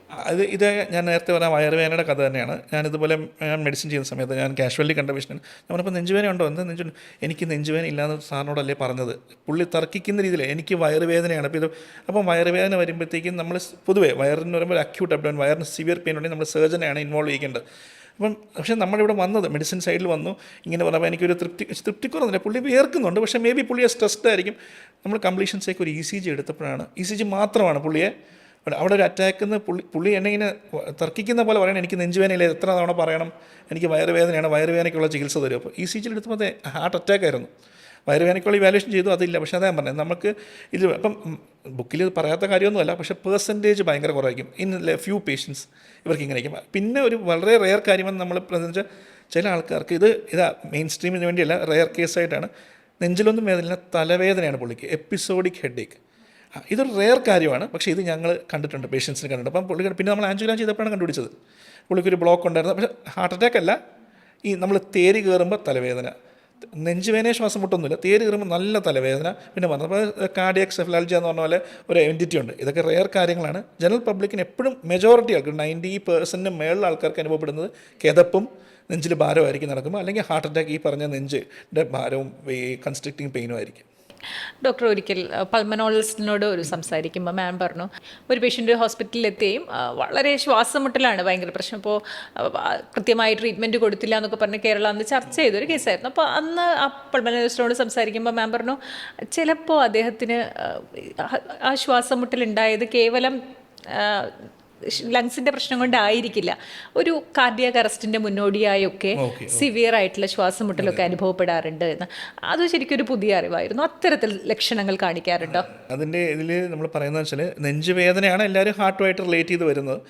ഇത് ഞാൻ നേരത്തെ പറഞ്ഞ വയറുവേദനയുടെ കഥ തന്നെയാണ്. ഞാനിതുപോലെ മെഡിസിൻ ചെയ്യുന്ന സമയത്ത് ഞാൻ കാഷ്വലി കണ്ട പേഷ്യൻ്റ്, നമ്മളിപ്പോൾ നെഞ്ചുവേദന ഉണ്ടോ, എന്താ നെഞ്ചുവേദന, എനിക്ക് നെഞ്ചുവേദന ഇല്ലാന്ന് സാറിനോടല്ലേ പറഞ്ഞത്. പുള്ളി തർക്കിക്കുന്ന രീതിയിൽ എനിക്ക് വയറുവേദനയാണ്. അപ്പം വയറുവേദന വരുമ്പോഴത്തേക്കും നമ്മൾ പൊതുവേ വയറിന് പറയുമ്പോൾ അക്യൂട്ട് അബ്ഡോമൻ, വയറിന് സിവിയർ പെയിൻ ഉണ്ടെങ്കിൽ നമ്മൾ സർജനെയാണ് ഇൻവോൾവ് ചെയ്യേണ്ടത്. അപ്പം പക്ഷേ നമ്മളിവിടെ വന്നത് മെഡിസിൻ സൈഡിൽ വന്നു ഇങ്ങനെ പറഞ്ഞപ്പോൾ എനിക്കൊരു തൃപ്തിക്കുറന്നില്ല. പുള്ളി വിയർക്കുന്നുണ്ട്, പക്ഷേ മേ ബി പുള്ളിയെ സ്ട്രെസ്ഡ് ആയിരിക്കും. നമ്മൾ കംപ്ലീഷൻസേക്ക് ഒരു ECG എടുത്തപ്പോഴാണ്, ECG മാത്രമാണ് പുള്ളിയെ അവിടെ ഒരു അറ്റാക്ക് പുള്ളി എന്നെ ഇങ്ങനെ തർക്കിക്കുന്ന പോലെ പറയണം, എനിക്ക് നെഞ്ചുവേദനയില്ല, എത്ര തവണ പറയണം എനിക്ക് വയറുവേദനയാണ്, വയറുവേദനയ്ക്കുള്ള ചികിത്സ തരും. അപ്പോൾ ECG എടുത്തപ്പോൾ അത് ഹാർട്ട് അറ്റാക്ക് ആയിരുന്നു. വയറുവേദനയ്ക്കുള്ള ഇവാലുവേഷൻ ചെയ്തു, അതില്ല. പക്ഷേ അതാ പറഞ്ഞത്, നമുക്ക് ഇത് അപ്പം ബുക്കിൽ പറയാത്ത കാര്യമൊന്നുമല്ല, പക്ഷേ പെർസെൻറ്റേജ് ഭയങ്കര കുറവായിരിക്കും. ഇൻ ഫ്യൂ പേഷ്യൻസ് ഇവർക്ക് ഇങ്ങനെ ആയിരിക്കും. പിന്നെ ഒരു വളരെ റെയർ കാര്യമെന്ന് നമ്മൾ പ്രസംഗിച്ചാൽ ചില ആൾക്കാർക്ക് ഇതാ മെയിൻ സ്ട്രീമിന് വേണ്ടിയല്ല, റെയർ കേസായിട്ടാണ്. നെഞ്ചിലൊന്നും വേദനയില്ല, തലവേദനയാണ് പുള്ളിക്ക്, എപ്പിസോഡിക് ഹെഡേക്ക്. ഇതൊരു റെയർ കാര്യമാണ്, പക്ഷേ ഇത് ഞങ്ങൾ കണ്ടിട്ടുണ്ട്, പേഷ്യൻസിന് കണ്ടിട്ടുണ്ട്. അപ്പം പുള്ളിക്ക് പിന്നെ നമ്മൾ ആൻജിയോഗ്രാം ചെയ്തപ്പോഴാണ് കണ്ടുപിടിച്ചത് പുള്ളിക്കൊരു ബ്ലോക്ക് ഉണ്ടായിരുന്നു. പക്ഷേ ഹാർട്ട് അറ്റാക്ക് അല്ല, ഈ നമ്മൾ തേരി കയറുമ്പോൾ തലവേദന, നെഞ്ചുവേദന ശ്വാസം മുട്ടൊന്നുമില്ല, തേര് കയറുമ്പോൾ നല്ല തലവേദന, പിന്നെ വന്നപ്പോൾ കാർഡിയാക് സെഫലാൾജിയ എന്ന് പറഞ്ഞ പോലെ ഒരു എൻറ്റിറ്റി ഉണ്ട്. ഇതൊക്കെ റെയർ കാര്യങ്ങളാണ്. ജനറൽ പബ്ലിക്കിന് എപ്പോഴും മെജോറിറ്റി ആൾക്കാർ 90% മേളിൽ ആൾക്കാർക്ക് അനുഭവപ്പെടുന്നത് കിതപ്പും നെഞ്ചിൽ ഭാരമായിരിക്കും നടക്കുമ്പോൾ, അല്ലെങ്കിൽ ഹാർട്ട് അറ്റാക്ക് ഈ പറഞ്ഞ നെഞ്ചിൻ്റെ ഭാരവും കൺസ്ട്രിക്റ്റിംഗ് പെയിനും ആയിരിക്കും. ഡോക്ടർ ഒരിക്കൽ പൾമനോളജിസ്റ്റിനോട് സംസാരിക്കുമ്പോൾ മാം പറഞ്ഞു, ഒരു പേഷ്യൻ്റ് ഹോസ്പിറ്റലിൽ എത്തുകയും വളരെ ശ്വാസം മുട്ടലാണ് ഭയങ്കര പ്രശ്നം, അപ്പോൾ കൃത്യമായി ട്രീറ്റ്മെൻറ്റ് കൊടുത്തില്ല എന്നൊക്കെ പറഞ്ഞ് കേരളം അന്ന് ചർച്ച ചെയ്തൊരു കേസായിരുന്നു. അപ്പോൾ അന്ന് ആ പൾമനോളജിസ്റ്റിനോട് സംസാരിക്കുമ്പോൾ മാം പറഞ്ഞു, ചിലപ്പോൾ അദ്ദേഹത്തിന് ആ ശ്വാസം മുട്ടലുണ്ടായത് കേവലം ലങ്സിൻ്റെ പ്രശ്നം കൊണ്ടായിരിക്കില്ല, ഒരു കാർഡിയാക് അറസ്റ്റിൻ്റെ മുന്നോടിയായൊക്കെ സിവിയർ ആയിട്ടുള്ള ശ്വാസം മുട്ടലൊക്കെ അനുഭവപ്പെടാറുണ്ട് എന്ന്. അത് ശരിക്കും ഒരു പുതിയ അറിവായിരുന്നു. അത്തരത്തിൽ ലക്ഷണങ്ങൾ കാണിക്കാറുണ്ടോ? അതിൻ്റെ ഇതിൽ നമ്മൾ പറയുന്നത് വെച്ചാൽ നെഞ്ചുവേദനയാണ് എല്ലാവരും ഹാർട്ടുമായിട്ട് റിലേറ്റ് ചെയ്ത് വരുന്നത്.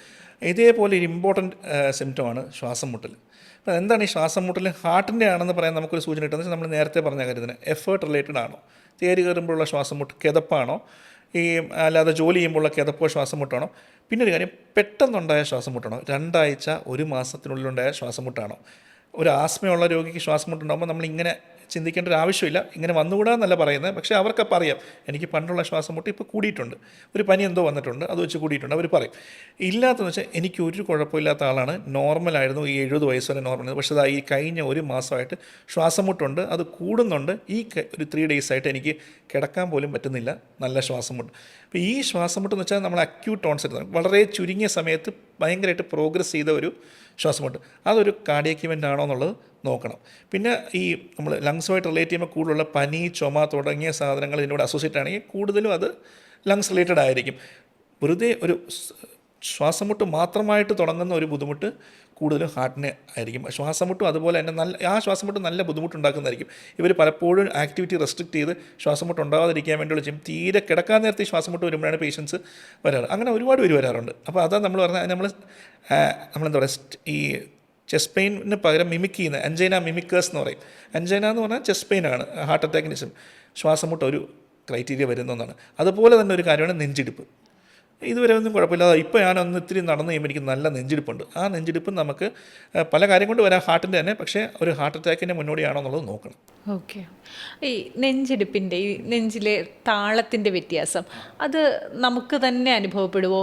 ഇതേപോലെ ഒരു ഇമ്പോർട്ടൻറ്റ് സിംറ്റമാണ് ശ്വാസം മുട്ടൽ. അപ്പോൾ എന്താണ് ഈ ശ്വാസം മുട്ടൽ? ഹാർട്ടിൻ്റെ ആണെന്ന് പറയാൻ നമുക്കൊരു സൂചന കിട്ടുന്നത് നമ്മൾ നേരത്തെ പറഞ്ഞ കാര്യത്തിന് എഫേർട്ട് റിലേറ്റഡ് ആണോ, തേര് കയറുമ്പോഴുള്ള ശ്വാസം മുട്ട് കിതപ്പാണോ, ഈ അല്ലാതെ ജോലി ചെയ്യുമ്പോഴുള്ള കിതപ്പോ ശ്വാസം മുട്ടാണോ, പിന്നെ ഒരു കാര്യം പെട്ടെന്നുണ്ടായ ശ്വാസം മുട്ടാണോ, 2 ആഴ്ച 1 മാസത്തിനുള്ളിലുണ്ടായ ശ്വാസം മുട്ടാണോ. ഒരു ആസ്മയുള്ള രോഗിക്ക് ശ്വാസം മുട്ടുണ്ടാകുമ്പോൾ നമ്മളിങ്ങനെ ചിന്തിക്കേണ്ട ഒരു ആവശ്യമില്ല, ഇങ്ങനെ വന്നുകൂടാന്നല്ല പറയുന്നത്. പക്ഷേ അവർക്കപ്പോൾ അറിയാം, എനിക്ക് പണ്ടുള്ള ശ്വാസം മുട്ട് ഇപ്പോൾ കൂടിയിട്ടുണ്ട്, ഒരു പനി എന്തോ വന്നിട്ടുണ്ട്, അത് വെച്ച് കൂടിയിട്ടുണ്ട്, അവർ പറയും. ഇല്ലാത്തതെന്ന് വെച്ചാൽ എനിക്ക് ഒരു കുഴപ്പമില്ലാത്ത ആളാണ്, നോർമലായിരുന്നു, ഈ 70 വയസ്സ് വരെ നോർമൽ, പക്ഷേ ഈ കഴിഞ്ഞ 1 മാസമായിട്ട് ശ്വാസം മുട്ടുണ്ട്, അത് കൂടുന്നുണ്ട്, ഈ ഒരു 3 days ആയിട്ട് എനിക്ക് കിടക്കാൻ പോലും പറ്റുന്നില്ല, നല്ല ശ്വാസം മുട്ട്. അപ്പോൾ ഈ ശ്വാസം മുട്ടെന്ന് വെച്ചാൽ നമ്മൾ അക്യൂട്ട് ഓൺസെറ്റ്, വളരെ ചുരുങ്ങിയ സമയത്ത് ഭയങ്കരമായിട്ട് പ്രോഗ്രസ് ചെയ്ത ഒരു ശ്വാസം മുട്ട്, അതൊരു കാർഡിയാക് ഇവൻ്റ് ആണോ എന്നുള്ളത് നോക്കണം. പിന്നെ ഈ നമ്മൾ ലങ്സുമായിട്ട് റിലേറ്റ് ചെയ്യുമ്പോൾ കൂടുതലുള്ള പനി, ചുമ തുടങ്ങിയ സാധനങ്ങൾ ഇതിനോട് അസോസിയേറ്റ് ആണെങ്കിൽ കൂടുതലും അത് ലങ്സ് റിലേറ്റഡ് ആയിരിക്കും. വെറുതെ ഒരു ശ്വാസം മുട്ട് മാത്രമായിട്ട് തുടങ്ങുന്ന ഒരു ബുദ്ധിമുട്ട് കൂടുതലും ഹാർട്ടിന് ആയിരിക്കും. ശ്വാസം മുട്ടും അതുപോലെ തന്നെ ആ ശ്വാസം മുട്ട് നല്ല ബുദ്ധിമുട്ടുണ്ടാക്കുന്നതായിരിക്കും. ഇവർ പലപ്പോഴും ആക്ടിവിറ്റി റെസ്ട്രിക്റ്റ് ചെയ്ത് ശ്വാസം മുട്ട് ഉണ്ടാകാതിരിക്കാൻ വേണ്ടിയുള്ള ചെയ്യും. തീരെ കിടക്കാൻ നേരത്തെ ശ്വാസം മുട്ട് വരുമ്പോഴാണ് പേഷ്യൻസ് വരാറ്. അങ്ങനെ ഒരുപാട് പേര് വരാറുണ്ട്. അപ്പോൾ അതാ നമ്മൾ പറഞ്ഞാൽ നമ്മളെന്താ പറയുക, ഈ ചെസ്റ്റ് പെയിന് പകരം മിമിക് ചെയ്യുന്ന അഞ്ചൈന മിമിക്കേഴ്സ് എന്ന് പറയും. അഞ്ചൈന എന്ന് പറഞ്ഞാൽ ചെസ്റ്റ് പെയിനാണ്, ഹാർട്ട് അറ്റാക്കിന് ശ്വാസം മുട്ട് ഒരു ക്രൈറ്റീരിയ വരുന്നതാണ്. അതുപോലെ തന്നെ ഒരു കാര്യമാണ് നെഞ്ചിടിപ്പ്. ഇതുവരെ ഒന്നും കുഴപ്പമില്ലാതെ ഇപ്പോൾ ഞാനൊന്ന് ഇത്തിരി നടന്നു കഴിയുമ്പോൾ എനിക്ക് നല്ല നെഞ്ചിടിപ്പുണ്ട്. ആ നെഞ്ചിടിപ്പ് നമുക്ക് പല കാര്യം കൊണ്ട് വരാം, ഹാർട്ടിൻ്റെ തന്നെ, പക്ഷേ ഒരു ഹാർട്ട് അറ്റാക്കിൻ്റെ മുന്നോടിയാണോ എന്നുള്ളത് നോക്കണം. ഓക്കെ. ഈ നെഞ്ചിടിപ്പിൻ്റെ ഈ നെഞ്ചിലെ താളത്തിൻ്റെ വ്യത്യാസം അത് നമുക്ക് തന്നെ അനുഭവപ്പെടുമോ?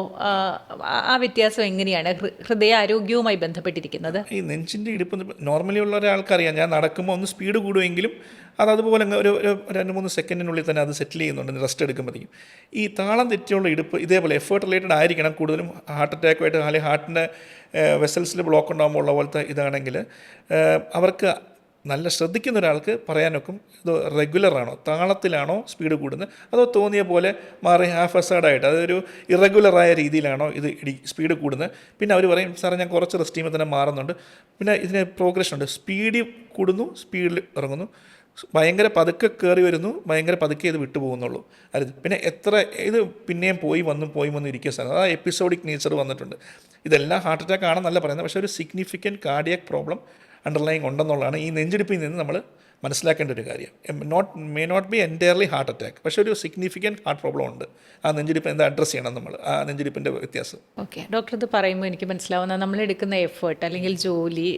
ആ വ്യത്യാസം എങ്ങനെയാണ് ഹൃദയാരോഗ്യവുമായി ബന്ധപ്പെട്ടിരിക്കുന്നത്? ഈ നെഞ്ചിൻ്റെ ഇടിപ്പ് നോർമലി ഉള്ള ഒരാൾക്കറിയാം, ഞാൻ നടക്കുമ്പോൾ ഒന്ന് സ്പീഡ് കൂടുമെങ്കിലും അതുപോലെ ഒരു 2-3 സെക്കൻഡിനുള്ളിൽ തന്നെ അത് സെറ്റിൽ ചെയ്യുന്നുണ്ട് റെസ്റ്റ് എടുക്കുമ്പോഴത്തേക്കും. ഈ താളം തെറ്റിയുള്ള ഇടുപ്പ് ഇതേപോലെ എഫേർട്ട് റിലേറ്റഡ് ആയിരിക്കണം. കൂടുതലും ഹാർട്ട് അറ്റാക്കുമായിട്ട് അല്ലെങ്കിൽ ഹാർട്ടിൻ്റെ വെസൽസിൽ ബ്ലോക്ക് ഉണ്ടാകുമ്പോൾ ഉള്ള പോലത്തെ ഇതാണെങ്കിൽ അവർക്ക് നല്ല ശ്രദ്ധിക്കുന്ന ഒരാൾക്ക് പറയാനൊക്കും ഇത് റെഗുലറാണോ, താളത്തിലാണോ സ്പീഡ് കൂടുന്നത്, അതോ തോന്നിയ പോലെ മാറി ഹാഫ് എസേർഡായിട്ട് അതൊരു ഇറഗുലറായ രീതിയിലാണോ ഇത് സ്പീഡ് കൂടുന്നത്. പിന്നെ അവർ പറയും, സാറേ ഞാൻ കുറച്ച് റെസ്റ്റ് ചെയ്യുമ്പോൾ തന്നെ മാറുന്നുണ്ട്. പിന്നെ ഇതിന് പ്രോഗ്രഷൻ ഉണ്ട്, സ്പീഡിൽ കൂടുന്നു, സ്പീഡിൽ ഇറങ്ങുന്നു, ഭയങ്കര പതുക്കെ കയറി വരുന്നു, ഭയങ്കര പതുക്കെ ഇത് വിട്ടുപോകുന്നുള്ളൂ. അത് പിന്നെ ഇത് പിന്നെയും പോയി വന്നും ഇരിക്കുക സാധനം, ആ എപ്പിസോഡിക് നേച്ചർ വന്നിട്ടുണ്ട്. ഇതെല്ലാം ഹാർട്ട് അറ്റാക്ക് ആണെന്നല്ല പറയുന്നത്, പക്ഷേ ഒരു സിഗ്നിഫിക്കൻറ്റ് കാർഡിയാക് പ്രോബ്ലം അണ്ടർലൈങ് ഉണ്ടെന്നുള്ളതാണ് ഈ നെഞ്ചിടിപ്പിൽ നിന്ന് നമ്മൾ മനസ്സിലാക്കേണ്ട ഒരു കാര്യം. May not be entirely heart attack, പക്ഷേ ഒരു സിഗ്നിഫിക്കൻറ്റ് ഹാർട്ട് പ്രോബ്ലം ഉണ്ട്. ആ നെഞ്ചിടിപ്പ് എന്താ അഡ്രസ്സ് ചെയ്യണം നമ്മൾ, ആ നെഞ്ചിടിപ്പിൻ്റെ വ്യത്യാസം. ഓക്കെ, ഡോക്ടർ ഇത് പറയുമ്പോൾ എനിക്ക് മനസ്സിലാവുന്ന നമ്മളെടുക്കുന്ന എഫേർട്ട് അല്ലെങ്കിൽ ജോലി,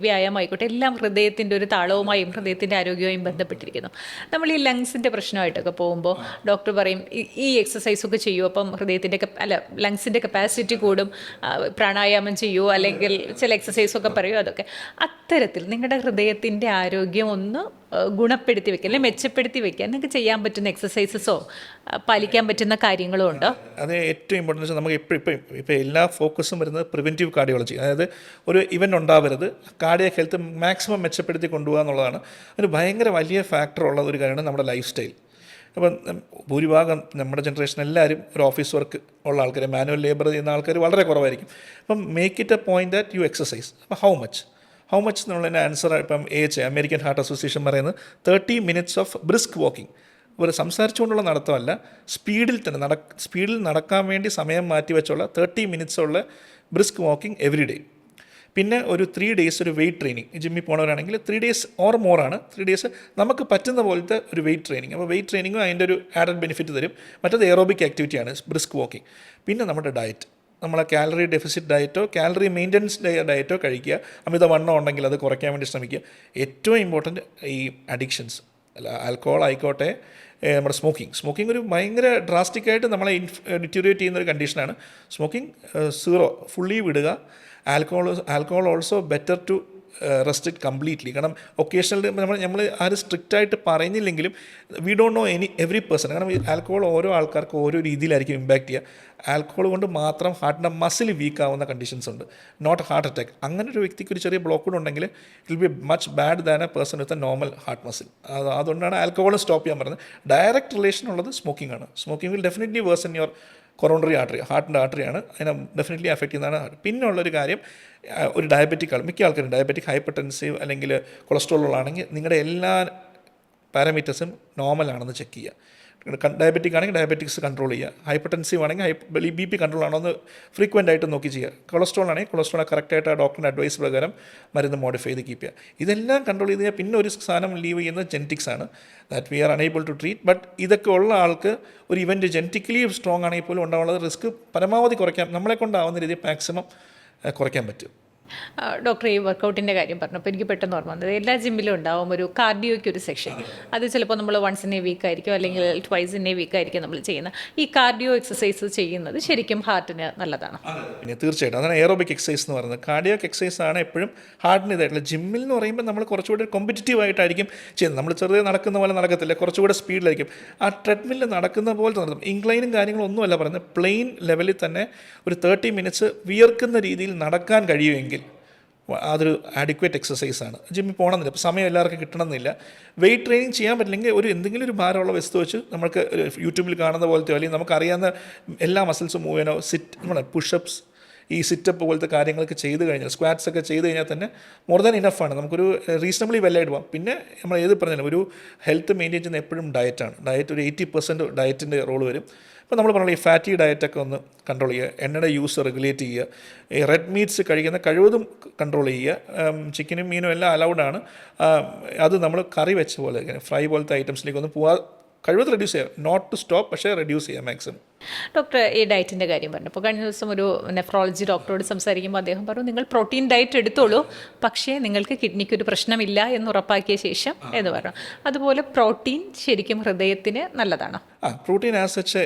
വ്യായാമം ആയിക്കോട്ടെ, എല്ലാം ഹൃദയത്തിൻ്റെ ഒരു താളവുമായും ഹൃദയത്തിൻ്റെ ആരോഗ്യവുമായും ബന്ധപ്പെട്ടിരിക്കുന്നു. നമ്മൾ ഈ ലങ്സിൻ്റെ പ്രശ്നമായിട്ടൊക്കെ പോകുമ്പോൾ ഡോക്ടർ പറയും ഈ എക്സസൈസൊക്കെ ചെയ്യൂ, അപ്പം ഹൃദയത്തിൻ്റെ ലങ്സിൻ്റെ കപ്പാസിറ്റി കൂടും, പ്രാണായാമം ചെയ്യൂ, അല്ലെങ്കിൽ ചില എക്സസൈസൊക്കെ പറയൂ. അതൊക്കെ അത്തരത്തിൽ നിങ്ങളുടെ ഹൃദയത്തിൻ്റെ ആരോഗ്യം ഒന്ന് ഗുണപ്പെടുത്തി വെക്കാൻ അല്ലെങ്കിൽ മെച്ചപ്പെടുത്തി വെക്കാൻ നിങ്ങൾക്ക് ചെയ്യാൻ പറ്റുന്ന എക്സസൈസസോ പാലിക്കാൻ പറ്റുന്ന കാര്യങ്ങളോ ഉണ്ടോ? അത് ഏറ്റവും ഇമ്പോർട്ടൻ്റ് വെച്ചാൽ നമുക്ക് ഇപ്പോൾ എല്ലാ ഫോക്കസും വരുന്നത് പ്രിവെൻറ്റീവ് കാർഡിയോളജി. അതായത് ഒരു ഇവൻ്റ് ഉണ്ടാവരുത്, കാർഡിയാക് ഹെൽത്ത് മാക്സിമം മെച്ചപ്പെടുത്തി കൊണ്ടുപോകുക എന്നുള്ളതാണ് ഒരു ഭയങ്കര വലിയ ഫാക്ടർ ഉള്ള ഒരു കാര്യമാണ് നമ്മുടെ ലൈഫ് സ്റ്റൈൽ. അപ്പം ഭൂരിഭാഗം നമ്മുടെ ജനറേഷൻ എല്ലാവരും ഒരു ഓഫീസ് വർക്ക് ഉള്ള ആൾക്കാർ, മാനുവൽ ലേബർ ചെയ്യുന്ന ആൾക്കാർ വളരെ കുറവായിരിക്കും. അപ്പം make it A point that you exercise. അപ്പം ഹൗ മച്ച് എന്നുള്ളതിൻ്റെ ആൻസർ ഇപ്പം അമേരിക്കൻ ഹാർട്ട് അസോസിയേഷൻ പറയുന്നത് 30 minutes ഓഫ് ബ്രിസ്ക് വാക്കിംഗ്. ഒരു സംസാരിച്ചുകൊണ്ടുള്ള നടത്തമല്ല, സ്പീഡിൽ നടക്കാൻ വേണ്ടി സമയം മാറ്റി വെച്ചുള്ള 30 minutes ഉള്ള ബ്രിസ്ക് വാക്കിംഗ് എവറി ഡേ. പിന്നെ ഒരു 3 days ഒരു വെയിറ്റ് ട്രെയിനിങ്. ജിമ്മിൽ പോണവരാണെങ്കിൽ 3 days ഓർ മോറാണ്. 3 days നമുക്ക് പറ്റുന്ന പോലത്തെ ഒരു വെയിറ്റ് ട്രെയിനിങ്. അപ്പോൾ വെയിറ്റ് ട്രെയിനിങ്ങും അതിൻ്റെ ഒരു ആഡഡ് ബെനിഫിറ്റ് തരും. മറ്റേത് എയറോബിക് ആക്ടിവിറ്റിയാണ് ബ്രിസ്ക് വാക്കിംഗ്. പിന്നെ നമ്മുടെ ഡയറ്റ്, നമ്മളെ കാലറി ഡെഫിസിറ്റ് ഡയറ്റോ കാലറി മെയിൻ്റനൻസ് ഡയറ്റോ കഴിക്കുക. അമിതവണ്ണം ഉണ്ടെങ്കിൽ അത് കുറയ്ക്കാൻ വേണ്ടി ശ്രമിക്കുക. ഏറ്റവും ഇമ്പോർട്ടൻറ്റ് ഈ അഡിക്ഷൻസ്, ആൽക്കഹോൾ ആയിക്കോട്ടെ, നമ്മുടെ സ്മോക്കിംഗ് ഒരു ഭയങ്കര ഡ്രാസ്റ്റിക്കായിട്ട് നമ്മളെ ഡിറ്റീരിയേറ്റ് ചെയ്യുന്ന ഒരു കണ്ടീഷനാണ്. സ്മോക്കിംഗ് 0 ഫുള്ളി വിടുക. Alcohol also better to restrict completely. കാരണം ഒക്കേഷണൽ നമ്മൾ ആരും സ്ട്രിക്റ്റായിട്ട് പറയുന്നില്ലെങ്കിലും we don't know every person. കാരണം ഈ ആൽക്കഹോൾ ഓരോ ആൾക്കാർക്ക് ഓരോ രീതിയിലായിരിക്കും ഇമ്പാക്റ്റ് ചെയ്യുക. ആൽക്കഹോൾ കൊണ്ട് മാത്രം ഹാർട്ടിൻ്റെ മസിൽ വീക്ക് ആവുന്ന കണ്ടീഷൻസ് ഉണ്ട്, നോട്ട് ഹാർട്ട് അറ്റാക്ക്. അങ്ങനെ ഒരു വ്യക്തിക്ക് ഒരു ചെറിയ ബ്ലോക്ക് ഉണ്ടെങ്കിൽ it will be much bad than a person with a normal heart muscle. അതുകൊണ്ടാണ് ആൽക്കഹോൾ സ്റ്റോപ്പ് ചെയ്യാൻ പറയുന്നത്. ഡയറക്റ്റ് റിലേഷൻ ഉള്ളത് സ്മോക്കിംഗ് ആണ്. Smoking will definitely worsen your coronary artery, ഹാർട്ടിൻ്റെ ആർട്ടറിയാണ്, അതിനെ ഡെഫിനറ്റ്ലി അഫക്റ്റ് ചെയ്യുന്നതാണ്. പിന്നെ ഉള്ളൊരു കാര്യം, ഒരു ഡയബറ്റിക് മിക്ക ആൾക്കാരും ഡയബറ്റിക്, ഹൈപ്പർ ടെൻസീവ് അല്ലെങ്കിൽ കൊളസ്ട്രോൾ ഉള്ളതാണെങ്കിൽ നിങ്ങളുടെ എല്ലാ പാരാമീറ്റേഴ്സും നോർമലാണെന്ന് ചെക്ക് ചെയ്യുക. ഡയബറ്റിക് ആണെങ്കിൽ ഡയബറ്റിക്സ് കൺട്രോൾ ചെയ്യുക. ഹൈപ്പർ ടെൻസീവ് ആണെങ്കിൽ BP കൺട്രോൾ ആണോ എന്ന് ഫ്രീക്വൻ്റ് ആയിട്ട് നോക്കി ചെയ്യുക. കൊളസ്ട്രോൾ ആണെങ്കിൽ കൊളസ്ട്രോൾ കറക്റ്റായിട്ട് ആ ഡോക്ടറിൻ്റെ അഡ്വൈസ് പ്രകാരം മരുന്ന് മോഡിഫൈ ചെയ്ത് കീപ്പ് ചെയ്യുക. ഇതെല്ലാം കൺട്രോൾ ചെയ്ത് കഴിഞ്ഞാൽ പിന്നെ ഒരു സാധനം ലീവ് ചെയ്യുന്നത് ജെനറ്റിക്സ് ആണ്. That we are unable to treat. But ഇതൊക്കെ ഉള്ള ആൾക്ക് ഒരു ഇവൻറ്റ് ജെനറ്റിക്കലി സ്ട്രോങ് ആണെങ്കിൽ പോലും ഉണ്ടാവുന്നത് റിസ്ക് പരമാവധി കുറയ്ക്കാം. നമ്മളെ കൊണ്ടാവുന്ന രീതിയിൽ മാക്സിമം കുറയ്ക്കാൻ പറ്റും. ഡോക്ടർ ഈ വർക്കൗട്ടിൻ്റെ കാര്യം പറഞ്ഞപ്പോൾ എനിക്ക് പെട്ടെന്ന് ഓർമ്മ വന്നത്, എല്ലാ ജിമ്മിലും ഉണ്ടാവും ഒരു കാർഡിയോയ്ക്ക് ഒരു സെക്ഷൻ. അത് ചിലപ്പോൾ നമ്മൾ വൺസ് ഇൻ എ വീക്ക് ആയിരിക്കും, അല്ലെങ്കിൽ ട്വൈസ് ഇൻ എ വീക്ക് ആയിരിക്കും നമ്മൾ ചെയ്യുന്നത്. ഈ കാർഡിയോ എക്സസൈസ് ചെയ്യുന്നത് ശരിക്കും ഹാർട്ടിന് നല്ലതാണ്. പിന്നെ തീർച്ചയായിട്ടും അതാണ് എയറോബിക് എക്സസൈസ് എന്ന് പറയുന്നത്. കാർഡിയോക്ക് എക്സസൈസ് ആണ് എപ്പോഴും ഹാർട്ടിന് ഇതായിട്ടുള്ള. ജിമ്മിൽ എന്ന് പറയുമ്പോൾ നമ്മൾ കുറച്ചുകൂടി കോമ്പറ്റീറ്റീവ് ആയിട്ടായിരിക്കും ചെയ്യുന്നത്. നമ്മൾ ചെറുതെ നടക്കുന്ന പോലെ നടക്കത്തില്ല, കുറച്ചുകൂടെ സ്പീഡിലായിരിക്കും. ആ ട്രെഡ്മില്ലിൽ നടക്കുന്ന പോലെ നടത്തും. ഇൻക്ലൈനും കാര്യങ്ങളും ഒന്നുമല്ല പറയുന്നത്, പ്ലെയിൻ ലെവലിൽ തന്നെ ഒരു 30 minutes വിയർക്കുന്ന രീതിയിൽ നടക്കാൻ കഴിയുമെങ്കിൽ അതൊരു ആഡിക്വേറ്റ് എക്സസൈസാണ്. ജിമ്മിൽ പോകണമെന്നില്ല, ഇപ്പോൾ സമയം എല്ലാവർക്കും കിട്ടണമെന്നില്ല. വെയിറ്റ് ട്രെയിനിങ് ചെയ്യാൻ പറ്റില്ലെങ്കിൽ എന്തെങ്കിലും ഒരു ഭാരമുള്ള വസ്തു വെച്ച് നമുക്ക് യൂട്യൂബിൽ കാണുന്ന പോലത്തെ അല്ലെങ്കിൽ നമുക്കറിയാവുന്ന എല്ലാ മസിൽസും മൂവ് ചെയ്യാനോ, പുഷപ്സ്, ഈ സിറ്റപ്പ് പോലത്തെ കാര്യങ്ങളൊക്കെ ചെയ്ത് കഴിഞ്ഞാൽ, സ്ക്വാറ്റ്സ് ഒക്കെ ചെയ്ത് കഴിഞ്ഞാൽ തന്നെ മോർ ദാൻ ഇനഫാണ്. നമുക്കൊരു റീസണബിളി വെല്ലായിട്ട് പോകാം. പിന്നെ നമ്മൾ പറഞ്ഞാലും ഒരു ഹെൽത്ത് മെയിൻറ്റെയിൻ ചെയ്യുന്ന എപ്പോഴും ഡയറ്റാണ്. ഡയറ്റ് ഒരു 80% ഡയറ്റിൻ്റെ റോൾ വരും. അപ്പോൾ നമ്മൾ പറഞ്ഞാൽ ഈ ഫാറ്റി ഡയറ്റൊക്കെ ഒന്ന് കൺട്രോൾ ചെയ്യുക, എണ്ണയുടെ യൂസ് റെഗുലേറ്റ് ചെയ്യുക, ഈ റെഡ് മീറ്റ്സ് കഴിക്കുന്ന കഴിവതും കൺട്രോൾ ചെയ്യുക. ചിക്കനും മീനും എല്ലാം അലൗഡാണ്. അത് നമ്മൾ കറി വെച്ച പോലെ ഫ്രൈ പോലത്തെ ഐറ്റംസിലേക്ക് ഒന്ന് പോകാൻ കഴിവത് റെഡ്യൂസ് ചെയ്യുക. നോട്ട് ടു സ്റ്റോപ്പ്, പക്ഷേ റെഡ്യൂസ് ചെയ്യുക മാക്സിമം. ഡോക്ടർ ഈ ഡയറ്റിൻ്റെ കാര്യം പറഞ്ഞു. അപ്പോൾ കഴിഞ്ഞ ദിവസം ഒരു നെഫ്രോളജി ഡോക്ടറോട് സംസാരിക്കുമ്പോൾ അദ്ദേഹം പറഞ്ഞു, നിങ്ങൾ പ്രോട്ടീൻ ഡയറ്റ് എടുത്തോളൂ, പക്ഷേ നിങ്ങൾക്ക് കിഡ്നിക്കൊരു പ്രശ്നമില്ല എന്ന് ഉറപ്പാക്കിയ ശേഷം എന്ന് പറഞ്ഞു. അതുപോലെ പ്രോട്ടീൻ ശരിക്കും ഹൃദയത്തിന് നല്ലതാണ്. പ്രോട്ടീൻ ആസ് സച്ച്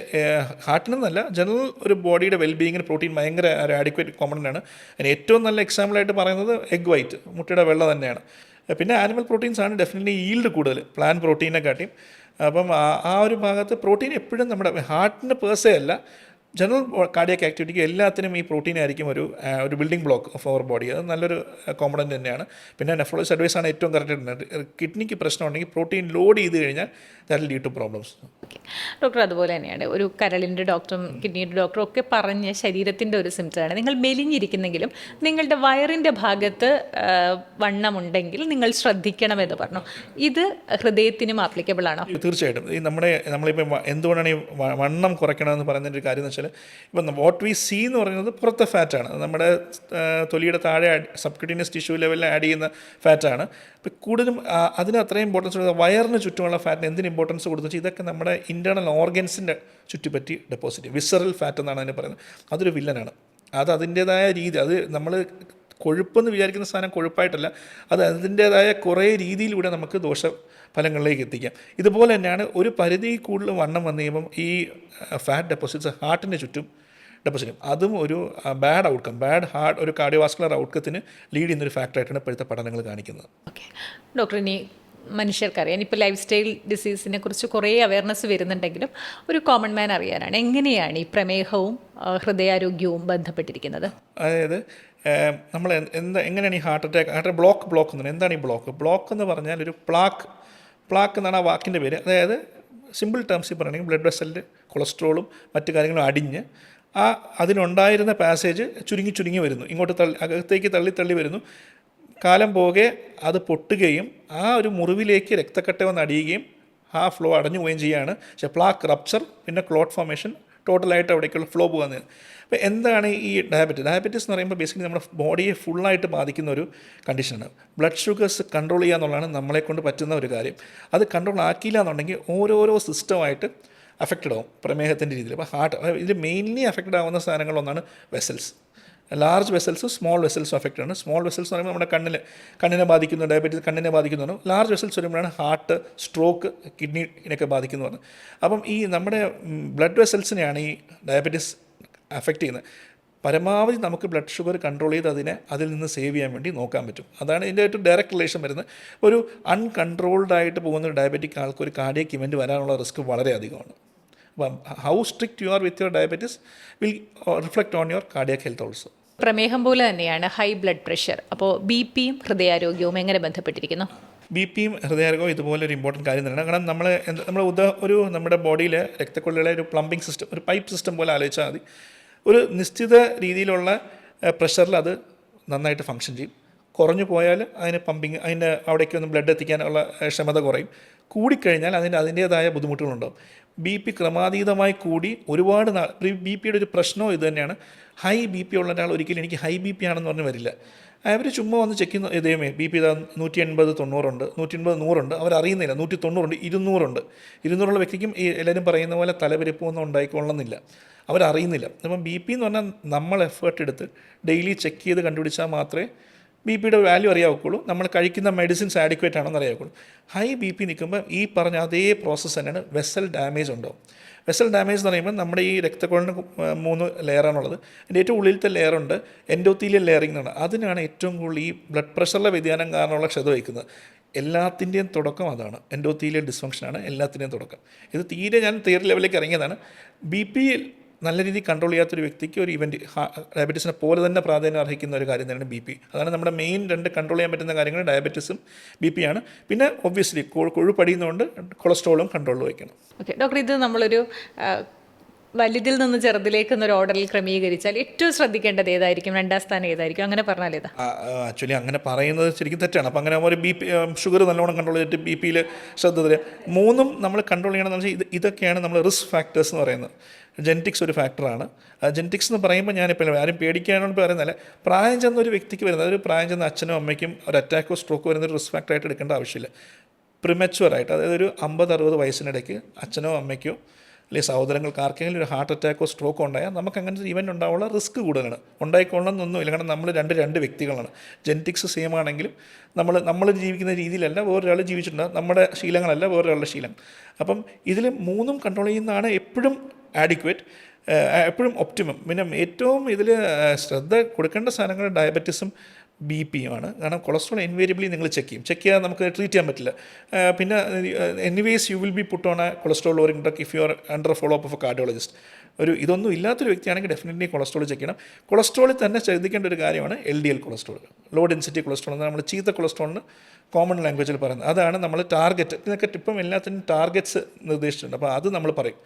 ഹാർട്ടിനെന്നല്ല, ജനറൽ ഒരു ബോഡിയുടെ വെൽബീയിങ്ങിന് പ്രോട്ടീൻ ഭയങ്കര ഒരു ആഡിക്വേറ്റ് കോമ്പണൻ്റ് ആണ്. അതിന് ഏറ്റവും നല്ല എക്സാമ്പിളായിട്ട് പറയുന്നത് എഗ് വൈറ്റ്, മുട്ടയുടെ വെള്ള തന്നെയാണ്. പിന്നെ ആനിമൽ പ്രോട്ടീൻസ് ആണ് ഡെഫിനറ്റ്ലി ഈൽഡ് കൂടുതൽ പ്ലാന്റ് പ്രോട്ടീനെക്കാട്ടിയും. അപ്പം ആ ഒരു ഭാഗത്ത് പ്രോട്ടീൻ എപ്പോഴും നമ്മുടെ ഹാർട്ടിന് പേഴ്സേ അല്ല, ജനറൽ കാർഡിയാക് ആക്ടിവിറ്റിക്ക് എല്ലാത്തിനും ഈ പ്രോട്ടീൻ ആയിരിക്കും ഒരു building block of our body. അത് നല്ലൊരു കോമ്പണൻ്റ് തന്നെയാണ്. പിന്നെ നെഫ്രോളജിസ്റ്റ് അഡ്വൈസാണ് ഏറ്റവും കറക്റ്റ്. കിഡ്നിക്ക് പ്രശ്നം ഉണ്ടെങ്കിൽ പ്രോട്ടീൻ ലോഡ് ചെയ്ത് കഴിഞ്ഞാൽ that lead to problems. Doctor അതുപോലെ തന്നെയാണ് ഒരു കരളിൻ്റെ ഡോക്ടറും കിഡ്നിയുടെ ഡോക്ടറും ഒക്കെ പറഞ്ഞ ശരീരത്തിൻ്റെ ഒരു സിംറ്റമാണ്, നിങ്ങൾ മെലിഞ്ഞിരിക്കുന്നെങ്കിലും നിങ്ങളുടെ വയറിൻ്റെ ഭാഗത്ത് വണ്ണമുണ്ടെങ്കിൽ നിങ്ങൾ ശ്രദ്ധിക്കണമെന്ന് പറഞ്ഞു. ഇത് ഹൃദയത്തിനും ആപ്ലിക്കബിൾ ആണോ? തീർച്ചയായിട്ടും. ഈ നമ്മളിപ്പോൾ എന്തുകൊണ്ടാണ് ഈ വണ്ണം കുറയ്ക്കണമെന്ന് പറയുന്നൊരു കാര്യം എന്ന് വെച്ചാൽ, വെച്ചാൽ ഇപ്പം വാട്ട് വി സീ എന്ന് പറയുന്നത് പുറത്തെ ഫാറ്റാണ്, നമ്മുടെ തൊലിയുടെ താഴെ സബ്ക്യൂട്ടീനിയസ് ടിഷ്യൂ ലെവലിൽ ആഡ് ചെയ്യുന്ന ഫാറ്റാണ്. ഇപ്പം കൂടുതലും അതിന് അത്രയും ഇമ്പോർട്ടൻസ് കൊടുക്കുക. വയറിന് ചുറ്റുമുള്ള ഫാറ്റിന് എന്തിന് ഇമ്പോർട്ടൻസ് കൊടുത്തു വെച്ചാൽ ഇതൊക്കെ നമ്മുടെ ഇൻറ്റേർണൽ ഓർഗൻസിൻ്റെ ചുറ്റിപ്പറ്റി ഡെപ്പോസിറ്റ്, വിസറൽ ഫാറ്റ് എന്നാണ് അതിന് പറയുന്നത്. അതൊരു വില്ലനാണ്. അത് അതിൻ്റേതായ രീതി, അത് നമ്മൾ കൊഴുപ്പെന്ന് വിചാരിക്കുന്ന സാധനം കൊഴുപ്പായിട്ടല്ല, അത് അതിൻ്റേതായ കുറേ രീതിയിലൂടെ നമുക്ക് ദോഷഫലങ്ങളിലേക്ക് എത്തിക്കാം. ഇതുപോലെ തന്നെയാണ് ഒരു പരിധി കൂടുതൽ വണ്ണം വന്നു കഴിയുമ്പം ഈ ഫാറ്റ് ഡെപ്പോസിറ്റ്സ് ഹാർട്ടിന് ചുറ്റും ഡെപ്പോസിറ്റ് ചെയ്യും. അതും ഒരു ബാഡ് ഔട്ട്കം, ബാഡ് ഹാർട്ട്, ഒരു കാർഡിയോവാസ്കുലർ ഔട്ട്കത്തിന് ലീഡ് ചെയ്യുന്നൊരു ഫാക്ടറായിട്ടാണ് ഇപ്പോഴത്തെ പഠനങ്ങൾ കാണിക്കുന്നത്. ഓക്കെ ഡോക്ടർ, ഇനി മനുഷ്യർക്കറിയാം, ഇപ്പോൾ ലൈഫ് സ്റ്റൈൽ ഡിസീസിനെ കുറിച്ച് കുറേ അവയർനെസ് വരുന്നുണ്ടെങ്കിലും ഒരു കോമൺ മാൻ അറിയാനാണ് എങ്ങനെയാണ് ഈ പ്രമേഹവും ഹൃദയാരോഗ്യവും ബന്ധപ്പെട്ടിരിക്കുന്നത്. അതായത് നമ്മൾ എങ്ങനെയാണ് ഈ ഹാർട്ട് അറ്റാക്ക് ബ്ലോക്ക് എന്ന്, എന്താണ് ഈ ബ്ലോക്ക് എന്ന് പറഞ്ഞാൽ ഒരു പ്ലാക്ക് എന്നാണ് ആ വാക്കിൻ്റെ പേര്. അതായത് സിമ്പിൾ ടേംസിൽ പറയുകയാണെങ്കിൽ ബ്ലഡ് വെസലിൽ കൊളസ്ട്രോളും മറ്റു കാര്യങ്ങളും അടിഞ്ഞ് അതിനുണ്ടായിരുന്ന പാസേജ് ചുരുങ്ങി വരുന്നു, ഇങ്ങോട്ട് അകത്തേക്ക് തള്ളി വരുന്നു. കാലം പോകെ അത് പൊട്ടുകയും ആ ഒരു മുറിവിലേക്ക് രക്തക്കട്ട വന്ന് അടിയുകയും ആ ഫ്ലോ അടഞ്ഞു പോവുകയും ചെയ്യുകയാണ്. പക്ഷേ പ്ലാക്ക് റപ്ചർ, പിന്നെ ക്ലോട്ട് ഫോർമേഷൻ, ടോട്ടലായിട്ട് അവിടേക്കുള്ള ഫ്ലോ പോകുന്നത്. അപ്പോൾ എന്താണ് ഈ ഡയബറ്റീസ് എന്ന് പറയുമ്പോൾ ബേസിക്കലി നമ്മുടെ ബോഡിയെ ഫുള്ളായിട്ട് ബാധിക്കുന്ന ഒരു കണ്ടീഷനാണ്. ബ്ലഡ് ഷുഗേഴ്സ് കൺട്രോൾ ചെയ്യുക എന്നുള്ളതാണ് നമ്മളെക്കൊണ്ട് പറ്റുന്ന ഒരു കാര്യം. അത് കൺട്രോൾ ആക്കിയില്ല എന്നുണ്ടെങ്കിൽ ഓരോരോ സിസ്റ്റമായിട്ട് അഫക്റ്റഡ് ആവും പ്രമേഹത്തിൻ്റെ രീതിയിൽ. അപ്പോൾ ഇതിൽ മെയിൻലി അഫക്റ്റഡ് ആവുന്ന സാധനങ്ങളൊന്നാണ് വെസൽസ്. ലാർജ് വെസൽസും സ്മോൾ വെസൽസും അഫക്റ്റ് ആണ്. സ്മോൾ വെസൽസ് എന്ന് പറയുമ്പോൾ നമ്മുടെ കണ്ണിനെ ബാധിക്കുന്നു, ഡയബറ്റീസ് കണ്ണിനെ ബാധിക്കുന്നതാണ്. ലാർജ് വെസൽസ് വരുമ്പോഴാണ് ഹാർട്ട്, സ്ട്രോക്ക്, കിഡ്നിനൊക്കെ ബാധിക്കുന്നു. അപ്പം ഈ നമ്മുടെ ബ്ലഡ് വെസൽസിനെയാണ് ഈ ഡയബറ്റീസ് അഫക്റ്റ് ചെയ്യുന്നത്. പരമാവധി നമുക്ക് ബ്ലഡ് ഷുഗർ കൺട്രോൾ ചെയ്ത് അതിൽ നിന്ന് സേവ് ചെയ്യാൻ വേണ്ടി നോക്കാൻ പറ്റും. അതാണ് ഇതിൻ്റെ ഒരു ഡയറക്റ്റ് റിലേഷൻ വരുന്നത്. ഒരു അൺകൺട്രോൾഡ് ആയിട്ട് പോകുന്ന ഒരു ഡയബറ്റിക് ആൾക്ക് ഒരു കാർഡിയക് ഇവൻറ്റ് വരാനുള്ള റിസ്ക് വളരെ അധികമാണ്. അപ്പം how strict you are with your diabetes will reflect on your cardiac health also. പ്രമേഹം പോലെ തന്നെയാണ് ഹൈ ബ്ലഡ് പ്രഷർ. അപ്പോൾ ബിപിയും ഹൃദയാരോഗ്യവും എങ്ങനെ ബന്ധപ്പെട്ടിരിക്കുന്നു? ബിപിയും ഹൃദയാരോഗ്യവും ഇതുപോലെ ഒരു ഇമ്പോർട്ടൻറ്റ് കാര്യം തന്നെയാണ്. കാരണം നമ്മുടെ ബോഡിയിൽ രക്തക്കൊള്ളികളെ ഒരു പ്ലംബിംഗ് സിസ്റ്റം, ഒരു പൈപ്പ് സിസ്റ്റം പോലെ ആലോചിച്ചാൽ മതി. ഒരു നിശ്ചിത രീതിയിലുള്ള പ്രഷറിൽ അത് നന്നായിട്ട് ഫങ്ഷൻ ചെയ്യും. കുറഞ്ഞു പോയാൽ അതിൻ്റെ അവിടേക്കൊന്നും ബ്ലഡ് എത്തിക്കാനുള്ള ക്ഷമത കുറയും. കൂടിക്കഴിഞ്ഞാൽ അതിൻ്റേതായ ബുദ്ധിമുട്ടുകളുണ്ടാകും. ബി പി ക്രമാതീതമായി കൂടി ഒരുപാട് ബി പിയുടെ ഒരു പ്രശ്നവും ഇത് തന്നെയാണ്. ഹൈ ബി പി ഉള്ള ഒരാൾ ഒരിക്കലും എനിക്ക് ഹൈ ബി പി ആണെന്ന് പറഞ്ഞ് വരില്ല. അവർ ചുമ്മാ വന്ന് ചെക്ക് ചെയ്യുന്ന ഇതേമേ ബി പി 180, 90, 180, 100 അവരറിയുന്നില്ല. 190, 200 200 വ്യക്തിക്കും ഈ എല്ലാവരും പറയുന്ന പോലെ തലപെരുപ്പമൊന്നും ഉണ്ടായിക്കൊള്ളുന്നില്ല, അവരറിയുന്നില്ല. അപ്പം ബി പി എന്ന് പറഞ്ഞാൽ നമ്മൾ എഫേർട്ട് എടുത്ത് ഡെയിലി ചെക്ക് ചെയ്ത് കണ്ടുപിടിച്ചാൽ മാത്രമേ ബി പിയുടെ വാല്യൂ അറിയാവുള്ളൂ, നമ്മൾ കഴിക്കുന്ന മെഡിസിൻസ് ആഡിക്വേറ്റ് ആണെന്ന് അറിയാവുള്ളൂ. ഹൈ ബി പി നിൽക്കുമ്പോൾ ഈ പറഞ്ഞ അതേ പ്രോസസ്സ് തന്നെയാണ് വെസൽ ഡാമേജ് ഉണ്ടാവും. വെസൽ ഡാമേജ് എന്ന് പറയുമ്പോൾ നമ്മുടെ ഈ രക്തക്കൊള്ളിന് 3 ലെയറാണുള്ളത്. അതിൻ്റെ ഏറ്റവും ഉള്ളിലത്തെ ലെയറുണ്ട് എൻഡോത്തീലിയൽ ലെയറിംഗ് എന്നാണ്. അതിനാണ് ഏറ്റവും കൂടുതൽ ഈ ബ്ലഡ് പ്രഷറിലെ വ്യതിയാനം കാരണമുള്ള ക്ഷത വയ്ക്കുന്നത്. എല്ലാത്തിൻ്റെയും തുടക്കം അതാണ്. എൻഡോത്തീലിയൽ ഡിസ്ഫങ്ഷനാണ് എല്ലാത്തിൻ്റെയും തുടക്കം. ഇത് തീരെ ഞാൻ തിയറി ലെവലിലേക്ക് ഇറങ്ങിയതാണ്. ബി പി നല്ല രീതിയിൽ കൺട്രോൾ ചെയ്യാത്തൊരു വ്യക്തിക്ക് ഒരു ഇവൻറ്റ് ഡയബറ്റീസിനെ പോലെ തന്നെ പ്രാധാന്യം അർഹിക്കുന്ന ഒരു കാര്യം തന്നെയാണ് ബി പി. അതാണ് നമ്മുടെ മെയിൻ 2 കൺട്രോൾ ചെയ്യാൻ പറ്റുന്ന കാര്യങ്ങൾ ഡയബറ്റീസും ബി പി ആണ്. പിന്നെ ഒബ്വിയസ്ലി കൊഴുപ്പടിയുന്നതുകൊണ്ട് കൊളസ്ട്രോളും കൺട്രോളിൽ വയ്ക്കണം. ഓക്കെ ഡോക്ടർ, ഇത് നമ്മളൊരു വലുതിൽ നിന്ന് ചെറുതിലേക്ക് എന്നൊരു ഓർഡറിൽ ക്രമീകരിച്ചാൽ ഏറ്റവും ശ്രദ്ധിക്കേണ്ടത് ഏതായിരിക്കും, 2ാം സ്ഥാനം ഏതായിരിക്കും, അങ്ങനെ പറഞ്ഞാൽ ഏതാ? ആക്ച്വലി അങ്ങനെ പറയുന്നത് ശരിക്കും തെറ്റാണ്. അപ്പോൾ അങ്ങനെ ഒരു ബി പി ഷുഗർ നല്ലോണം കൺട്രോൾ ചെയ്തിട്ട് ബി പിയിൽ ശ്രദ്ധ തരിക. 3ഉം നമ്മൾ കൺട്രോൾ ചെയ്യണമെന്ന് വെച്ചാൽ ഇതൊക്കെയാണ് നമ്മൾ റിസ്ക് ഫാക്ടേഴ്സ് എന്ന് പറയുന്നത്. ജെനറ്റിക്സ് ഒരു ഫാക്ടറാണ്. ജെനറ്റിക്സ് എന്ന് പറയുമ്പോൾ ഞാനിപ്പോൾ ആരും പേടിക്കാനോട് പറയുന്നില്ല. പ്രായം ചെന്ന ഒരു വ്യക്തിക്ക് വരുന്നത്, ഒരു പ്രായം ചെന്ന അച്ഛനും അമ്മയ്ക്കും ഒരു അറ്റാക്കോ സ്ട്രോക്കോ വരുന്നൊരു റിസ്ക് ഫാക്ടറായിട്ട് എടുക്കേണ്ട ആവശ്യമില്ല. പ്രിമച്വറായിട്ട്, അതായത് ഒരു 50-60 വയസ്സിനിടയ്ക്ക് അച്ഛനോ അമ്മയ്ക്കോ അല്ലെങ്കിൽ സഹോദരങ്ങൾക്ക് ആർക്കെങ്കിലും ഒരു ഹാർട്ട് അറ്റാക്കോ സ്ട്രോക്കോ ഉണ്ടായാൽ നമുക്ക് അങ്ങനത്തെ ഒരു ഇവൻ്റ് ഉണ്ടാവാനുള്ള റിസ്ക് കൂടുതലാണ്. ഉണ്ടായിക്കൊള്ളണമെന്നൊന്നുമില്ല. കാരണം നമ്മൾ രണ്ട് വ്യക്തികളാണ്. ജെനറ്റിക്സ് സെയിം ആണെങ്കിലും നമ്മൾ ജീവിക്കുന്ന രീതിയിലല്ല വേറൊരാൾ ജീവിച്ചിട്ടുണ്ട്. നമ്മുടെ ശീലങ്ങളല്ല വേറൊരാളുടെ ശീലം. അപ്പം ഇതിൽ 3ഉം കൺട്രോൾ ചെയ്യുന്നതാണ് എപ്പോഴും ആഡിക്വേറ്റ്, എപ്പോഴും ഒപ്റ്റിമം. പിന്നെ ഏറ്റവും ഇതിൽ ശ്രദ്ധ കൊടുക്കേണ്ട സാധനങ്ങൾ ഡയബറ്റീസും ബി പിയുമാണ്. കാരണം കൊളസ്ട്രോൾ ഇൻവേരിയബിളി നിങ്ങൾ ചെക്ക് ചെയ്യാതെ നമുക്ക് ട്രീറ്റ് ചെയ്യാൻ പറ്റില്ല. പിന്നെ anyways you will be put on A cholesterol lowering drug if you are under follow up of A cardiologist. ഇതൊന്നും ഇല്ലാത്തൊരു വ്യക്തിയാണെങ്കിൽ ഡെഫിനറ്റ്ലി കൊളസ്ട്രോൾ ചെക്ക് ചെയ്യണം. കൊളസ്ട്രോളിൽ തന്നെ ശ്രദ്ധിക്കേണ്ട ഒരു കാര്യമാണ് LDL cholesterol, low density cholesterol എന്ന് നമ്മൾ ചീത്ത കൊളസ്ട്രോളിന് കോമൺ ലാംഗ്വേജിൽ പറയുന്നത്. അതാണ് നമ്മൾ ടാർഗറ്റ്. ഇതിനൊക്കെ ഇപ്പം എല്ലാത്തിനും ടാർഗറ്റ്സ് നിർദ്ദേശിച്ചിട്ടുണ്ട്. അപ്പോൾ അത് നമ്മൾ പറയും,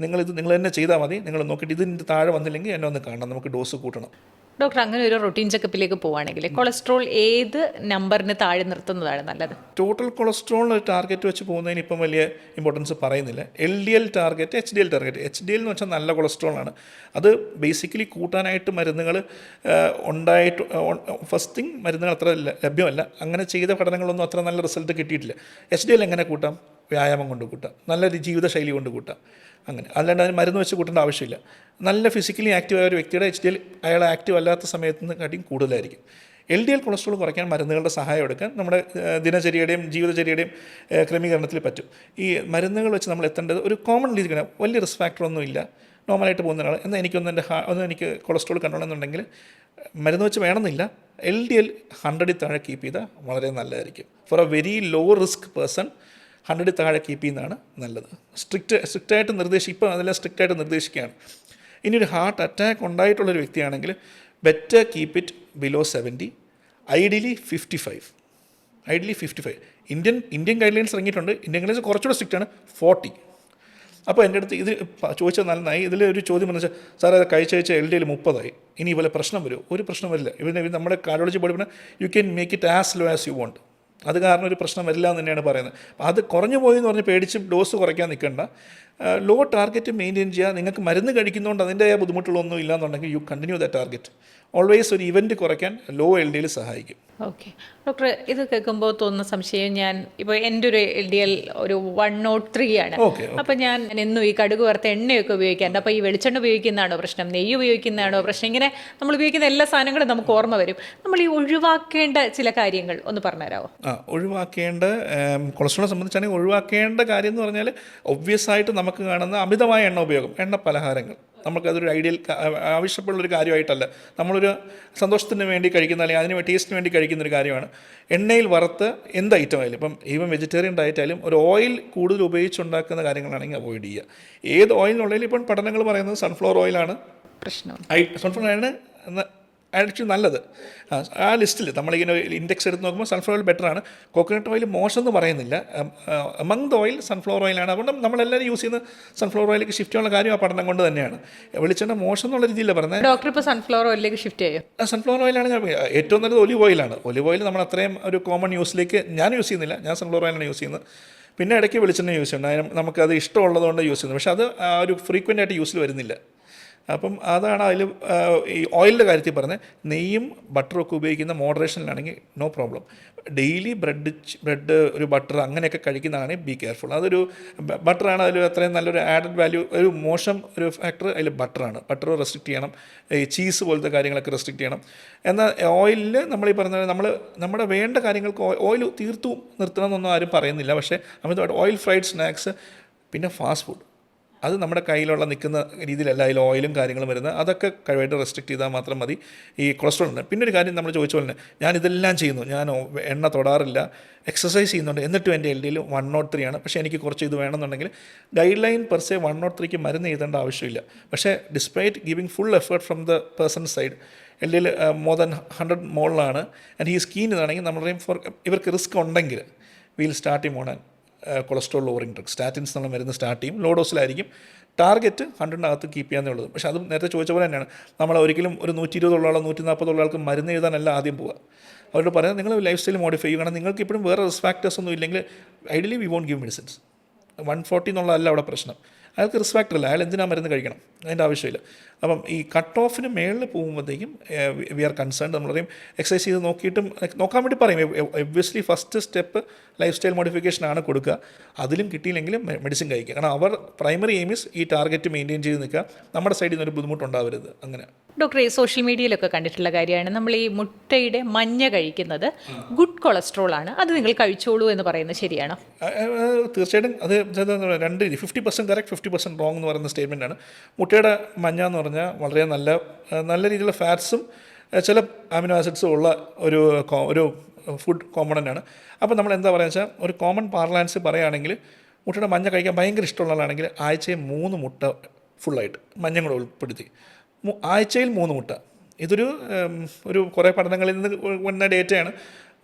നിങ്ങൾ തന്നെ ചെയ്താൽ മതി, നിങ്ങൾ നോക്കിയിട്ട് ഇതിൻ്റെ താഴെ വന്നില്ലെങ്കിൽ എന്നെ ഒന്ന് കാണണം, നമുക്ക് ഡോസ് കൂട്ടണം. ഡോക്ടർ, അങ്ങനെ ഒരു റൊട്ടീൻ ചെക്കപ്പിലേക്ക് പോവുകയാണെങ്കിൽ കൊളസ്ട്രോൾ ഏത് നമ്പറിന് താഴെ നിർത്തുന്നതാണ് നല്ലത്? ടോട്ടൽ കൊളസ്ട്രോളിന് ഒരു ടാർഗറ്റ് വെച്ച് പോകുന്നതിന് ഇപ്പം വലിയ ഇമ്പോർട്ടൻസ് പറയുന്നില്ല. LDL target, HDL target. HDL എന്ന് വെച്ചാൽ നല്ല കൊളസ്ട്രോളാണ്. അത് ബേസിക്കലി കൂട്ടാനായിട്ട് മരുന്നുകൾ ഉണ്ടായിട്ട് ഫസ്റ്റ് തിങ് മരുന്നുകൾ അത്ര ലഭ്യമല്ല. അങ്ങനെ ചെയ്ത പഠനങ്ങളൊന്നും അത്ര നല്ല റിസൾട്ട് കിട്ടിയിട്ടില്ല. HDL എങ്ങനെ കൂട്ടാം? വ്യായാമം കൊണ്ട് കൂട്ടാം, നല്ലൊരു ജീവിതശൈലി കൊണ്ട് കൂട്ടാം. അങ്ങനെ അല്ലാണ്ട് അതിന് മരുന്ന് വെച്ച് കൂട്ടേണ്ട ആവശ്യമില്ല. നല്ല ഫിസിക്കലി ആക്റ്റീവായ ഒരു വ്യക്തിയുടെ HDL അയാൾ ആക്റ്റീവ് അല്ലാത്ത സമയത്ത് കാട്ടിയും കൂടുതലായിരിക്കും. LDL കൊളസ്ട്രോൾ കുറയ്ക്കാൻ മരുന്നുകളുടെ സഹായം എടുക്കാൻ നമ്മുടെ ദിനചര്യയുടെയും ജീവിതചര്യയുടെയും ക്രമീകരണത്തിൽ പറ്റും. ഈ മരുന്നുകൾ വെച്ച് നമ്മൾ എത്തേണ്ടത് ഒരു കോമൺ രീതിക്കാണ്. വലിയ റിസ്ക് ഫാക്ടറൊന്നും ഇല്ല, നോർമലായിട്ട് പോകുന്ന ഒരാൾ. എന്നാൽ എനിക്ക് കൊളസ്ട്രോൾ കൺട്രോൾ എന്നുണ്ടെങ്കിൽ മരുന്ന് വെച്ച് വേണമെന്നില്ല, LDL 100 താഴെ കീപ്പ് ചെയ്താൽ വളരെ നല്ലതായിരിക്കും. For a very low risk person 100 താഴെ കീപ്പ് ചെയ്യുന്നതാണ് നല്ലത്. സ്ട്രിക്റ്റായിട്ട് ഇപ്പോൾ അതെല്ലാം സ്ട്രിക്റ്റായിട്ട് നിർദ്ദേശിക്കുകയാണ്. ഇനി ഒരു ഹാർട്ട് അറ്റാക്ക് ഉണ്ടായിട്ടുള്ളൊരു വ്യക്തിയാണെങ്കിൽ better keep it below 70, ideally 55. Indian guide lines ഇറങ്ങിയിട്ടുണ്ട്. ഇന്ത്യൻ ഗൈഡ് ലൈൻസ് കുറച്ചുകൂടെ സ്ട്രിക്റ്റാണ്, 40. അപ്പോൾ എൻ്റെ അടുത്ത് ഇത് ചോദിച്ചാൽ നന്നായി. ഇതിൽ ഒരു ചോദ്യം എന്ന് വെച്ചാൽ, സാർ അത് കഴിച്ച് LDL 30 ഇനി ഇതുപോലെ പ്രശ്നം വരുമോ? ഒരു പ്രശ്നം വരില്ല. നമ്മുടെ കാർഡിയോളജി ബോഡി പറഞ്ഞാൽ you can make it as low as you want. അത് കാരണം ഒരു പ്രശ്നം വരില്ല എന്ന് തന്നെയാണ് പറയുന്നത്. അത് കുറഞ്ഞു പോയി എന്ന് പറഞ്ഞ് പേടിച്ച് ഡോസ് കുറയ്ക്കാൻ നിൽക്കേണ്ട. ലോ ടാർഗറ്റ് മെയിൻറ്റെയിൻ ചെയ്യുക. നിങ്ങൾക്ക് മരുന്ന് കഴിക്കുന്നതുകൊണ്ട് അതിൻ്റെതായ ബുദ്ധിമുട്ടുകളൊന്നും ഇല്ലാന്നുണ്ടെങ്കിൽ you continue the target. Always ഒരു ഇവൻറ്റ് കുറയ്ക്കാൻ ലോ LDL സഹായിക്കും. ഓക്കെ ഡോക്ടർ, ഇത് കേൾക്കുമ്പോൾ തോന്നുന്ന സംശയം, ഞാൻ ഇപ്പോൾ എൻ്റെ ഒരു LDL ഒരു 103 ആണ്. അപ്പോൾ ഞാൻ എന്നും ഈ കടുക് വറുത്ത എണ്ണയൊക്കെ ഉപയോഗിക്കാറുണ്ട്. അപ്പോൾ ഈ വെളിച്ചെണ്ണ ഉപയോഗിക്കുന്നതാണോ പ്രശ്നം, നെയ്യ് ഉപയോഗിക്കുന്നതാണോ പ്രശ്നം? ഇങ്ങനെ നമ്മൾ ഉപയോഗിക്കുന്ന എല്ലാ സാധനങ്ങളും നമുക്ക് ഓർമ്മ വരും. നമ്മൾ ഈ ഒഴിവാക്കേണ്ട ചില കാര്യങ്ങൾ ഒന്ന് പറഞ്ഞുതരാമോ? ഒഴിവാക്കേണ്ട കൊളസ്ട്രോളിനെ സംബന്ധിച്ചാണെങ്കിൽ ഒഴിവാക്കേണ്ട കാര്യം എന്ന് പറഞ്ഞാൽ ഒബ്വിയസ് ആയിട്ട് നമുക്ക് കാണുന്ന അമിതമായ എണ്ണ ഉപയോഗം, എണ്ണ പലഹാരങ്ങൾ. നമുക്കതൊരു ഐഡിയൽ ആവശ്യമുള്ളൊരു കാര്യമായിട്ടല്ല. നമ്മളൊരു സന്തോഷത്തിന് വേണ്ടി കഴിക്കുന്ന, അല്ലെങ്കിൽ അതിന് ടേസ്റ്റിന് വേണ്ടി കഴിക്കുന്നൊരു കാര്യമാണ്. എണ്ണയിൽ വറുത്ത് എന്ത് ഐറ്റം ആയാലും, ഇപ്പം ഈവൻ വെജിറ്റേറിയൻ ഡയറ്റ് ആയാലും ഒരു ഓയിൽ കൂടുതൽ ഉപയോഗിച്ചുണ്ടാക്കുന്ന കാര്യങ്ങളാണെങ്കിൽ അവോയ്ഡ് ചെയ്യുക. ഏത് ഓയിലിനുള്ളതിൽ ഇപ്പം പഠനങ്ങൾ പറയുന്നത് സൺഫ്ലവർ ഓയിലാണ് പ്രശ്നം. സൺഫ്ലവർ ഓയിലാണ് ആക്ച്വലി നല്ലത്. ആ ലിസ്റ്റിൽ നമ്മളിങ്ങനെ ഇൻഡെക്സ് എടുത്ത് നോക്കുമ്പോൾ സൺഫ്ലവർ ഓയിൽ ബെറ്ററാണ്. കോക്കനട്ട് ഓയിൽ മോശം എന്ന് പറയുന്നില്ല. എമംഗ് ദ ഓയിൽ സൺഫ്ലവർ ഓയിലാണ്. അതുകൊണ്ട് നമ്മളെല്ലാവരും യൂസ് ചെയ്യുന്ന സൺഫ്ലവർ ഓയിലേക്ക് ഷിഫ്റ്റ് ചെയ്യാനുള്ള കാര്യം ആ പഠനം കൊണ്ട് തന്നെയാണ്. വെളിച്ചെണ്ണ മോശം എന്നുള്ള രീതിയിലാണ് പറഞ്ഞത്. ഡോക്ടർ ഇപ്പോൾ സൺഫ്ലവർ ഓയിലേക്ക് ഷിഫ്റ്റ് ചെയ്യും. സൺഫ്ലവർ ഓയിലാണ് ഞാൻ ഏറ്റവും നല്ലത്. ഒലിവ് ഓയിലാണ്. ഒലിവ് ഓയിൽ നമ്മൾ അത്രയും ഒരു കോമൺ യൂസിലേക്ക് ഞാൻ യൂസ് ചെയ്യുന്നില്ല. ഞാൻ സൺഫ്ലവർ ഓയിലാണ് യൂസ് ചെയ്യുന്നത്. പിന്നെ ഇടയ്ക്ക് വെളിച്ചെണ്ണ യൂസ് ചെയ്യുന്നുണ്ട്. നമുക്കത് ഇഷ്ടമുള്ളതുകൊണ്ട് യൂസ് ചെയ്യുന്നത്. പക്ഷേ അത് ഒരു ഫ്രീക്വൻ്റ് ആയിട്ട് യൂസിൽ വരുന്നില്ല. അപ്പം അതാണ് അതിൽ ഈ ഓയിലിൻ്റെ കാര്യത്തിൽ പറഞ്ഞത്. നെയ്യും ബട്ടറും ഒക്കെ ഉപയോഗിക്കുന്ന മോഡറേഷനിലാണെങ്കിൽ നോ പ്രോബ്ലം. ഡെയിലി ബ്രെഡ് ഒരു ബട്ടർ അങ്ങനെയൊക്കെ കഴിക്കുന്നതാണെങ്കിൽ ബി കെയർഫുൾ. അതൊരു ബട്ടറാണ് അതിൽ അത്രയും നല്ലൊരു ആഡഡ് വാല്യൂ. ഒരു മോശം ഒരു ഫാക്ടർ അതിൽ ബട്ടറാണ്. ബട്ടർ റെസ്ട്രിക്റ്റ് ചെയ്യണം. ഈ ചീസ് പോലത്തെ കാര്യങ്ങളൊക്കെ റെസ്ട്രിക്റ്റ് ചെയ്യണം. എന്നാൽ ഓയിലിൽ നമ്മൾ ഈ പറഞ്ഞ നമ്മുടെ വേണ്ട കാര്യങ്ങൾക്ക് ഓയിൽ തീർത്തും നിർത്തണമെന്നൊന്നും ആരും പറയുന്നില്ല. പക്ഷേ അമിതമായിട്ട് ഓയിൽ ഫ്രൈഡ് സ്നാക്സ്, പിന്നെ ഫാസ്റ്റ് ഫുഡ്, അത് നമ്മുടെ കയ്യിലുള്ള നിൽക്കുന്ന രീതിയിലല്ല അതിൽ ഓയിലും കാര്യങ്ങളും വരുന്നത്. അതൊക്കെ കഴിവായിട്ട് റെസ്ട്രിക്റ്റ് ചെയ്താൽ മാത്രം മതി ഈ കൊളസ്ട്രോളിന്. പിന്നെ ഒരു കാര്യം നമ്മൾ ചോദിച്ച പോലെ ഞാനിതെല്ലാം ചെയ്യുന്നു, ഞാൻ എണ്ണ തൊടാറില്ല, എക്സസൈസ് ചെയ്യുന്നുണ്ട്, എന്നിട്ടും എൻ്റെ LDL 103 ആണ്. പക്ഷേ എനിക്ക് കുറച്ച് ഇത് വേണമെന്നുണ്ടെങ്കിൽ ഗൈഡ് ലൈൻ പെർസെ 103ക്ക് മരുന്ന് എഴുതേണ്ട ആവശ്യമില്ല. പക്ഷേ despite giving full effort from the person side, LDL more than 100 മോളിലാണ് ആൻഡ് ഹീസ് കീൻ ഇതാണെങ്കിൽ നമ്മൾ ഇവർക്ക് റിസ്ക് ഉണ്ടെങ്കിൽ വീൽ സ്റ്റാർട്ട് ചെയ്യും on cholesterol lowering drug, statins എന്നുള്ള മരുന്ന് സ്റ്റാർട്ട് ചെയ്യും. ലോ ഡോസിലായിരിക്കും. ടാർഗറ്റ് 100-നകത്ത് കീപ്പ് ചെയ്യാന്നുള്ളത്. പക്ഷേ അത് നേരത്തെ ചോദിച്ച പോലെ തന്നെയാണ്. നമ്മൾ ഒരിക്കലും ഒരു 120 ഉള്ള ആളോ 140 ഉള്ള ആൾക്ക് മരുന്ന് എഴുതാനല്ല ആദ്യം പോവുക. അവരോട് പറയാം നിങ്ങൾ ലൈഫ് സ്റ്റൈൽ മോഡിഫൈ ചെയ്യും. കാരണം നിങ്ങൾക്ക് ഇപ്പോഴും വേറെ റിസ്ക് ഫാക്ടേഴ്സ് ഒന്നും ഇല്ലെങ്കിൽ ideally we won't give medicines. 140 എന്നുള്ളതല്ല അവിടെ പ്രശ്നം. അയാൾക്ക് റിസ്ക് ഫാക്ടർ ഇല്ല, അയാൾ എന്തിനാ മരുന്ന് കഴിക്കണം, അതിൻ്റെ ആവശ്യമില്ല. അപ്പം ഈ കട്ട് ഓഫിന് മേളിൽ പോകുമ്പോഴത്തേക്കും വി ആർ കൺസേൺഡ്. നമ്മൾ പറയും എക്സസൈസ് ചെയ്ത് നോക്കിയിട്ടും നോക്കാൻ വേണ്ടി പറയും. Obviously first step lifestyle മോഡിഫിക്കേഷനാണ് കൊടുക്കുക. അതിലും കിട്ടിയില്ലെങ്കിലും മെഡിസിൻ കഴിക്കുക. കാരണം അവർ പ്രൈമറി എയിം ഈസ് ഈ ടാർഗറ്റ് മെയിൻറ്റെയിൻ ചെയ്ത് നിൽക്കുക. നമ്മുടെ സൈഡിൽ നിന്നൊരു ബുദ്ധിമുട്ടുണ്ടാവരുത്. അങ്ങനെ ഡോക്ടർ, ഈ സോഷ്യൽ മീഡിയയിലൊക്കെ കണ്ടിട്ടുള്ള കാര്യമാണ് നമ്മൾ ഈ മുട്ടയുടെ മഞ്ഞ കഴിക്കുന്നത് ഗുഡ് കൊളസ്ട്രോൾ ആണ്, അത് നിങ്ങൾ കഴിച്ചോളൂ എന്ന് പറയുന്നത് ശരിയാണോ? തീർച്ചയായിട്ടും അത് 50% കറക്റ്റ് 50% റോങ് എന്ന് പറയുന്ന സ്റ്റേറ്റ്മെൻറ്റാണ്. മുട്ടയുടെ മഞ്ഞ എന്ന് പറഞ്ഞാൽ വളരെ നല്ല രീതിയിലുള്ള ഫാറ്റ്സും ചില അമിനോ ആസിഡ്സും ഉള്ള ഒരു ഫുഡ് കോമ്പണൻ്റ് ആണ്. അപ്പോൾ നമ്മൾ എന്താ പറയുക വെച്ചാൽ, ഒരു കോമൺ പാർലാൻസ് പറയുകയാണെങ്കിൽ മുട്ടയുടെ മഞ്ഞ കഴിക്കാൻ ഭയങ്കര ഇഷ്ടമുള്ള ആളാണെങ്കിൽ ആഴ്ചയിൽ 3 മുട്ട ഫുള്ളായിട്ട് മഞ്ഞ കൂടെ ഉൾപ്പെടുത്തി ആഴ്ചയിൽ 3 മുട്ട. ഇതൊരു കുറേ പഠനങ്ങളിൽ നിന്ന് വന്ന ഡേറ്റയാണ്.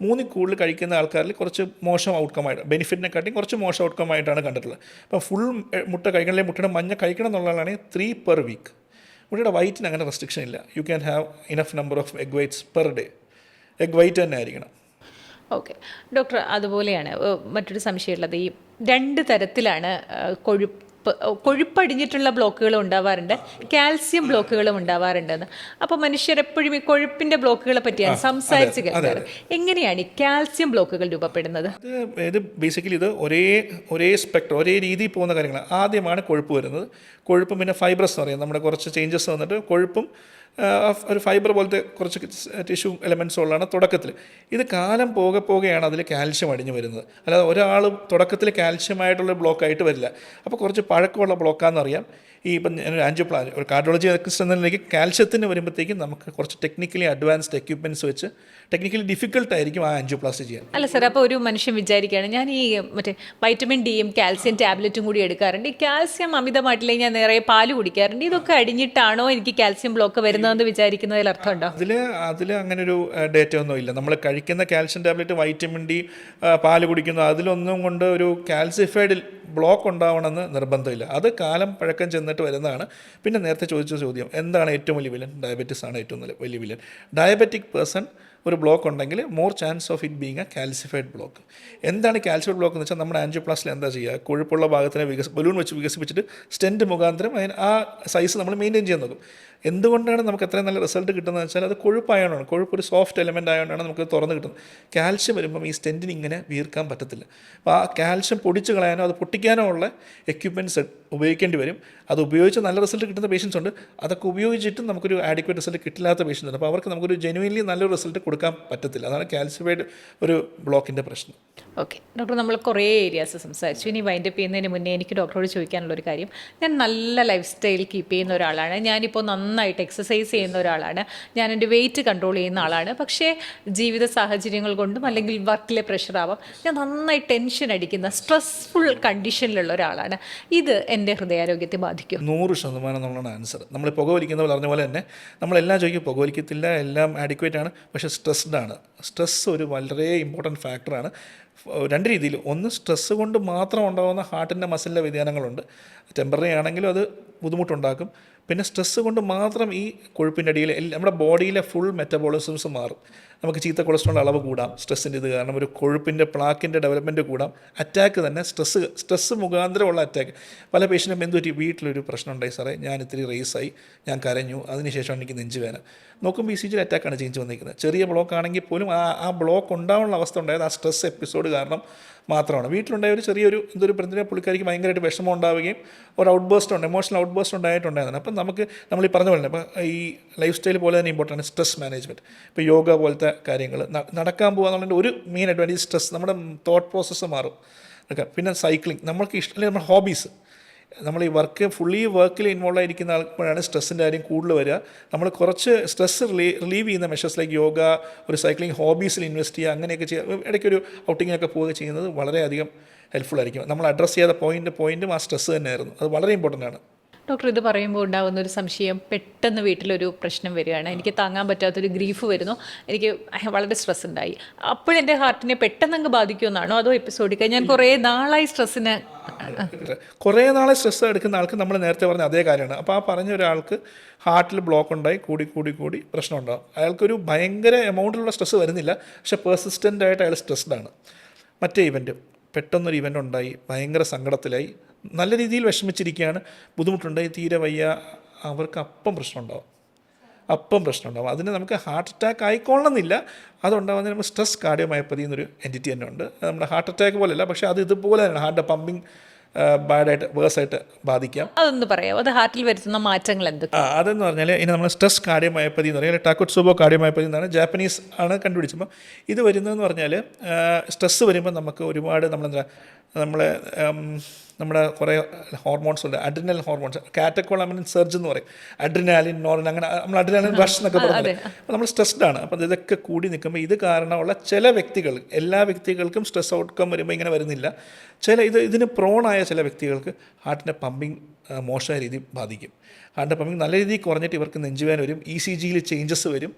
3 കൂടുതൽ കഴിക്കുന്ന ആൾക്കാരിൽ കുറച്ച് മോശം ഔട്ട്കമായിട്ട്, ബെനിഫിറ്റിനെക്കാട്ടി കുറച്ച് മോശം ഔട്ട്കമായിട്ടാണ് കണ്ടിട്ടുള്ളത്. അപ്പോൾ ഫുൾ മുട്ട കഴിക്കണമെങ്കിൽ മുട്ടയുടെ മഞ്ഞ കഴിക്കണം എന്നുള്ളതാണ് 3 per week. മുട്ടയുടെ വൈറ്റിന് അങ്ങനെ റെസ്ട്രിക്ഷൻ ഇല്ല. You can have enough number of egg whites per day. Egg white തന്നെ ആയിരിക്കണം. ഓക്കെ ഡോക്ടർ, അതുപോലെയാണ് മറ്റൊരു സംശയമുള്ളത്. ഈ 2 തരത്തിലാണ് കൊഴുപ്പടിഞ്ഞിട്ടുള്ള ബ്ലോക്കുകളും ഉണ്ടാവാറുണ്ട്, കാൽസ്യം ബ്ലോക്കുകളും ഉണ്ടാവാറുണ്ടെന്ന്. അപ്പോൾ മനുഷ്യരെപ്പോഴും ഈ കൊഴുപ്പിൻ്റെ ബ്ലോക്കുകളെ പറ്റിയാണ് സംസാരിച്ച് കേൾക്കാറ്. എങ്ങനെയാണ് ഈ കാൽസ്യം ബ്ലോക്കുകൾ രൂപപ്പെടുന്നത്? ഇത് ബേസിക്കലി ഇത് ഒരേ സ്പെക്ട്രം, ഒരേ രീതിയിൽ പോകുന്ന കാര്യങ്ങളാണ്. ആദ്യമാണ് കൊഴുപ്പ് വരുന്നത്. കൊഴുപ്പും പിന്നെ ഫൈബ്രസ് എന്ന് പറയും. നമ്മുടെ കുറച്ച് ചേഞ്ചസ് വന്നിട്ട് കൊഴുപ്പും ഒരു ഫൈബർ പോലത്തെ കുറച്ച് ടിഷ്യൂ എലമെൻറ്റ്സ് ഉള്ളതാണ് തുടക്കത്തിൽ. ഇത് കാലം പോകെയാണ് അതിൽ കാൽഷ്യം അടിഞ്ഞു വരുന്നത്. അല്ലാതെ ഒരാൾ തുടക്കത്തിൽ കാൽഷ്യമായിട്ടുള്ള ബ്ലോക്കായിട്ട് വരില്ല. അപ്പോൾ കുറച്ച് പഴക്കമുള്ള ബ്ലോക്കാണെന്നറിയാം. ഈ ഇപ്പം ഒരു കാർഡിയോളജി എന്നതിലേക്ക് കാൽഷ്യത്തിന് വരുമ്പോഴത്തേക്കും നമുക്ക് കുറച്ച് ടെക്നിക്കലി അഡ്വാൻസ്ഡ് എക്യുപ്മെൻറ്റ്സ് വെച്ച് ടെക്നിക്കലി ഡിഫിക്കൽട്ടായിരിക്കും ആ ആൻജിയോപ്ലാസ്റ്റി ചെയ്യാൻ. അല്ല സാർ, അപ്പോൾ ഒരു മനുഷ്യൻ വിചാരിക്കുകയാണ് ഞാൻ ഈ മറ്റേ വൈറ്റമിൻ ഡിയും കാൽസ്യം ടാബ്ലറ്റും കൂടി എടുക്കാറുണ്ട്, ഈ കാൽസ്യം അമിതമായിട്ടില്ലെങ്കിൽ ഞാൻ നിറയെ പാല് കുടിക്കാറുണ്ട്, ഇതൊക്കെ അടിഞ്ഞിട്ടാണോ എനിക്ക് കാൽസ്യം ബ്ലോക്ക് വരുന്നതെന്ന് വിചാരിക്കുന്നതിൽ അർത്ഥമുണ്ടോ? അതിൽ അങ്ങനെ ഒരു ഡേറ്റ ഒന്നും ഇല്ല. നമ്മൾ കഴിക്കുന്ന കാൽഷ്യം ടാബ്ലറ്റ്, വൈറ്റമിൻ ഡി, പാല് കുടിക്കുന്നു, അതിലൊന്നും കൊണ്ട് ഒരു കാൽസിഫൈഡ് ബ്ലോക്ക് ഉണ്ടാവണമെന്ന് നിർബന്ധമില്ല. അത് കാലം പഴക്കം ചെന്നിട്ട് വരുന്നതാണ്. പിന്നെ നേരത്തെ ചോദിച്ച ചോദ്യം, എന്താണ് ഏറ്റവും വലിയ വില്ലൻ? ഡയബറ്റീസ് ആണ് ഏറ്റവും വലിയ വില്ലൻ. ഡയബറ്റിക് പേഴ്സൺ ഒരു ബ്ലോക്ക് ഉണ്ടെങ്കിൽ more chance of it being A calcified block. എന്താണ് കാൽസിഫൈഡ് ബ്ലോക്ക് എന്ന് വെച്ചാൽ നമ്മുടെ ആൻജിയോപ്ലാസ്റ്റിൽ എന്താ ചെയ്യുക? കൊഴുപ്പുള്ള ഭാഗത്തിനെ ബലൂൺ വെച്ച് വികസിപ്പിച്ചിട്ട് സ്റ്റെൻറ്റ് മുഖാന്തരം അതിന് ആ സൈസ് നമ്മൾ മെയിൻറ്റെയിൻ ചെയ്യാൻ നോക്കും. എന്തുകൊണ്ടാണ് നമുക്ക് എത്രയും നല്ല റിസൾട്ട് കിട്ടുന്നത് വെച്ചാൽ അത് കൊഴുപ്പായതുകൊണ്ടാണ്. കൊഴുപ്പ് ഒരു സോഫ്റ്റ് എലമെൻ്റ് ആയതുകൊണ്ടാണ് നമുക്ക് തുറന്ന് കിട്ടുന്നത്. കാൽഷ്യം വരുമ്പം ഈ സ്റ്റെൻറ്റിന് ഇങ്ങനെ വീർക്കാൻ പറ്റത്തില്ല. അപ്പോൾ ആ കാൽഷ്യം പൊടിച്ച് കളയാനോ അത് പൊട്ടിക്കാനോ ഉള്ള എക്യുപ്മെൻറ്റ്സ് ഉപയോഗിക്കേണ്ടി വരും. അത് ഉപയോഗിച്ച് നല്ല റിസൾട്ട് കിട്ടുന്ന പേഷ്യൻസ് ഉണ്ട്. അതൊക്കെ ഉപയോഗിച്ചിട്ടും നമുക്കൊരു ആഡിക്വേറ്റ് റിസൾട്ട് കിട്ടില്ലാത്ത പേഷ്യൻസ് ഉണ്ട്. അപ്പോൾ അവർക്ക് നമുക്കൊരു ജെനുവിൻലി നല്ലൊരു റിസൾട്ട് കൊടുക്കാൻ പറ്റത്തില്ല. അതാണ് കാൽസിഫൈഡ് ഒരു ബ്ലോക്കിൻ്റെ പ്രശ്നം. ഓക്കെ ഡോക്ടർ, നമ്മൾ കുറേ ഏരിയാസ് സംസാരിച്ചു. ഇനി വൈൻഡപ്പ് ചെയ്യുന്നതിന് മുന്നേ എനിക്ക് ഡോക്ടറോട് ചോദിക്കാനുള്ളൊരു കാര്യം, ഞാൻ നല്ല ലൈഫ് സ്റ്റൈൽ കീപ്പ് ചെയ്യുന്ന ഒരാളാണ്, ഞാനിപ്പോൾ നന്നായിട്ട് എക്സസൈസ് ചെയ്യുന്ന ഒരാളാണ്, ഞാൻ എൻ്റെ വെയിറ്റ് കൺട്രോൾ ചെയ്യുന്ന ആളാണ്. പക്ഷേ ജീവിത സാഹചര്യങ്ങൾ കൊണ്ടും അല്ലെങ്കിൽ വർക്കിലെ പ്രഷറാവാം, ഞാൻ നന്നായി ടെൻഷൻ അടിക്കുന്ന സ്ട്രെസ്ഫുൾ കണ്ടീഷനിലുള്ള ഒരാളാണ്. ഇത് എൻ്റെ ഹൃദയാരോഗ്യത്തെ ബാധിക്കും? 100% നമ്മളാണ് ആൻസർ. നമ്മൾ പുകവലിക്കുന്നവർ പറഞ്ഞ പോലെ തന്നെ നമ്മളെല്ലാം ചോദിക്കും, പുകവലിക്കത്തില്ല, എല്ലാം ആഡിക്വേറ്റ് ആണ്, പക്ഷേ സ്ട്രെസ്ഡ് ആണ്. സ്ട്രെസ് ഒരു വളരെ ഇമ്പോർട്ടൻറ്റ് ഫാക്ടറാണ്. 2 രീതിയിൽ. ഒന്ന്, സ്ട്രെസ്സ് കൊണ്ട് മാത്രം ഉണ്ടാകുന്ന ഹാർട്ടിൻ്റെ മസിലിൻ്റെ വ്യതിയാനങ്ങളുണ്ട്. ടെമ്പററി ആണെങ്കിലും അത് ബുദ്ധിമുട്ടുണ്ടാക്കും. പിന്നെ സ്ട്രെസ്സ് കൊണ്ട് മാത്രം ഈ കൊഴുപ്പിൻ്റെ അടിയിൽ നമ്മുടെ ബോഡിയിലെ ഫുൾ മെറ്റബോളിസംസ് മാറും. നമുക്ക് ചീത്ത കൊളസ്ട്രോളിൻ്റെ അളവ് കൂടാം സ്ട്രെസ്സിൻ്റെ ഇത് കാരണം. ഒരു കൊഴുപ്പിൻ്റെ പ്ലാക്കിൻ്റെ ഡെവലപ്മെൻറ്റ് കൂടാം. അറ്റാക്ക് തന്നെ സ്ട്രെസ്സ് മുഖാന്തരമുള്ള അറ്റാക്ക്. പല പേഷ്യൻറ്റും എന്ത് പറ്റി, വീട്ടിലൊരു പ്രശ്നം ഉണ്ടായി സാറേ, ഞാൻ ഇത്തിരി റേസായി, ഞാൻ കരഞ്ഞു, അതിനുശേഷം എനിക്ക് നെഞ്ചുവേദന. നോക്കുമ്പോൾ ECG അറ്റാക്കാണ് ചേഞ്ച് വന്നിരിക്കുന്നത്. ചെറിയ ബ്ലോക്ക് ആണെങ്കിൽ പോലും ആ ബ്ലോക്ക് ഉണ്ടാവാനുള്ള അവസ്ഥ ഉണ്ടായത് ആ സ്ട്രെസ് എപ്പിസോഡ് കാരണം മാത്രമാണ്. വീട്ടിലുണ്ടായ ഒരു ചെറിയൊരു എന്തൊരു പ്രതിനെ പുള്ളിക്കാരിക്ക് ഭയങ്കരമായിട്ട് വിഷമം ഉണ്ടാവുകയും ഒരു ഔട്ട് ബേസ്റ്റ് ഉണ്ട്, എമോഷണൽ ഔട്ട് ബേസ്റ്റ് ഉണ്ടായിട്ടുണ്ടായിരുന്നു. അപ്പം നമുക്ക് നമ്മൾ ഈ പറഞ്ഞ പോലെ തന്നെ ഇപ്പോൾ ഈ ലൈഫ് സ്റ്റൈൽ പോലെ തന്നെ ഇമ്പോർട്ടൻ്റ് ആണ് സ്ട്രെസ് മാനേജ്മെൻറ്റ്. ഇപ്പോൾ യോഗ പോലത്തെ കാര്യങ്ങൾ, നടക്കാൻ പോകുക എന്നുള്ളതിൻ്റെ ഒരു മെയിൻ അഡ്വാൻറ്റേജ് സ്ട്രെസ്, നമ്മുടെ തോട്ട് പ്രോസസ്സ് മാറും. പിന്നെ സൈക്ലിംഗ്, നമ്മൾക്ക് ഇഷ്ടം, നമ്മുടെ ഹോബീസ്, നമ്മൾ ഈ വർക്കിൽ ഇൻവോൾവ് ആയിരിക്കുന്ന ആൾക്കാരാണ് സ്ട്രെസ്സിൻ്റെ കാര്യം കൂടുതൽ വരിക. നമ്മൾ കുറച്ച് സ്ട്രെസ് റിലീവ് ചെയ്യുന്ന മെഷേഴ്സ് ലൈക്ക് യോഗ, ഒരു സൈക്ലിംഗ്, ഹോബീസിൽ ഇൻവെസ്റ്റ് ചെയ്യുക, അങ്ങനെയൊക്കെ ചെയ്യുക, ഇടയ്ക്കൊരു ഔട്ടിങ്ങിനൊക്കെ പോവുക ചെയ്യുന്നത് വളരെയധികം ഹെൽപ്ഫുൾ ആയിരിക്കും. നമ്മൾ അഡ്രസ്സ് ചെയ്യാത്ത പോയിൻറ്റും ആ സ്ട്രെസ് തന്നെയായിരുന്നു. അത് വളരെ ഇമ്പോർട്ടൻ്റ് ആണ്. ഡോക്ടർ, ഇത് പറയുമ്പോൾ ഉണ്ടാകുന്ന ഒരു സംശയം, പെട്ടെന്ന് വീട്ടിലൊരു പ്രശ്നം വരികയാണ്, എനിക്ക് താങ്ങാൻ പറ്റാത്തൊരു ഗ്രീഫ് വരുന്നു, എനിക്ക് വളരെ സ്ട്രെസ് ഉണ്ടായി, അപ്പോഴെൻ്റെ ഹാർട്ടിനെ പെട്ടെന്ന് അങ്ങ് ബാധിക്കുമെന്നാണോ അതോ എപ്പിസോഡിക്ക്? ഞാൻ കുറേ നാളായി സ്ട്രെസ്സിന് കുറേ നാളെ സ്ട്രെസ് എടുക്കുന്ന ആൾക്ക് നമ്മൾ നേരത്തെ പറഞ്ഞ അതേ കാര്യമാണ്. അപ്പോൾ ആ പറഞ്ഞ ഒരാൾക്ക് ഹാർട്ടിൽ ബ്ലോക്ക് ഉണ്ടായി കൂടി പ്രശ്നം ഉണ്ടാകും. അയാൾക്കൊരു ഭയങ്കര എമൗണ്ടിലുള്ള സ്ട്രെസ് വരുന്നില്ല, പക്ഷേ പെർസിസ്റ്റൻ്റ് ആയിട്ട് അയാൾ സ്ട്രെസ്ഡാണ്. മറ്റേ ഇവൻറ്റ്, പെട്ടെന്നൊരു ഇവൻ്റ് ഉണ്ടായി, ഭയങ്കര സങ്കടത്തിലായി, നല്ല രീതിയിൽ വിഷമിച്ചിരിക്കുകയാണ്, ബുദ്ധിമുട്ടുണ്ടായി, തീരെ വയ്യ, അവർക്ക് അപ്പം പ്രശ്നം ഉണ്ടാവും. അതിന് നമുക്ക് ഹാർട്ട് അറ്റാക്ക് ആയിക്കൊള്ളണമെന്നില്ല. അതുണ്ടാകുന്നതിന് നമുക്ക് സ്ട്രെസ് കാർഡിയോമയോപ്പതി എന്നൊരു എൻറ്റിറ്റി തന്നെ ഉണ്ട്. നമ്മുടെ ഹാർട്ട് അറ്റാക്ക് പോലെയല്ല, പക്ഷേ അത് ഇതുപോലെ തന്നെ ഹാർട്ട് പമ്പിങ് ബാഡായിട്ട് വേഴ്സായിട്ട് ബാധിക്കാം. അതൊന്ന് പറയാം, അത് ഹാർട്ടിൽ വരുത്തുന്ന മാറ്റങ്ങൾ എന്തൊക്കെ? അതെന്ന് പറഞ്ഞാൽ ഇനി നമ്മൾ സ്ട്രെസ് കാർഡിയോമയോപ്പതി എന്ന് പറയുന്നത് ടാക്കോട്സുബോ കാർഡിയോമയോപ്പതി എന്നാണ്, ജാപ്പനീസ് ആണ് കണ്ടുപിടിച്ചപ്പോൾ. ഇത് വരുന്നതെന്ന് പറഞ്ഞാൽ സ്ട്രെസ്സ് വരുമ്പോൾ നമുക്ക് ഒരുപാട് നമ്മുടെ കുറേ ഹോർമോൺസ് ഉണ്ട്, അഡ്രിനൽ ഹോർമോൺസ്, കാറ്റക്കോളമിൻ സർജ് എന്ന് പറയും, അഡ്രിനാലിൻ, നോറിൻ, അങ്ങനെ നമ്മൾ അഡ്രിനാലിൻ റഷ് എന്നൊക്കെ പറയുന്നത്. അപ്പോൾ നമ്മൾ സ്ട്രെസ്ഡ് ആണ്. അപ്പോൾ ഇതൊക്കെ കൂടി നിൽക്കുമ്പോൾ ഇത് കാരണമുള്ള ചില വ്യക്തികൾ, എല്ലാ വ്യക്തികൾക്കും സ്ട്രെസ് ഔട്ട്കം വരുമ്പോൾ ഇങ്ങനെ വരുന്നില്ല. ഇതിന് പ്രോണായ ചില വ്യക്തികൾക്ക് ഹാർട്ടിൻ്റെ പമ്പിങ് മോശമായ രീതിയിൽ ബാധിക്കും. ഹാർട്ടിൻ്റെ പമ്പിങ് നല്ല രീതിയിൽ കുറഞ്ഞിട്ട് ഇവർക്ക് നെഞ്ചുവേദന വരും, ECGയിൽ ചേഞ്ചസ് വരും.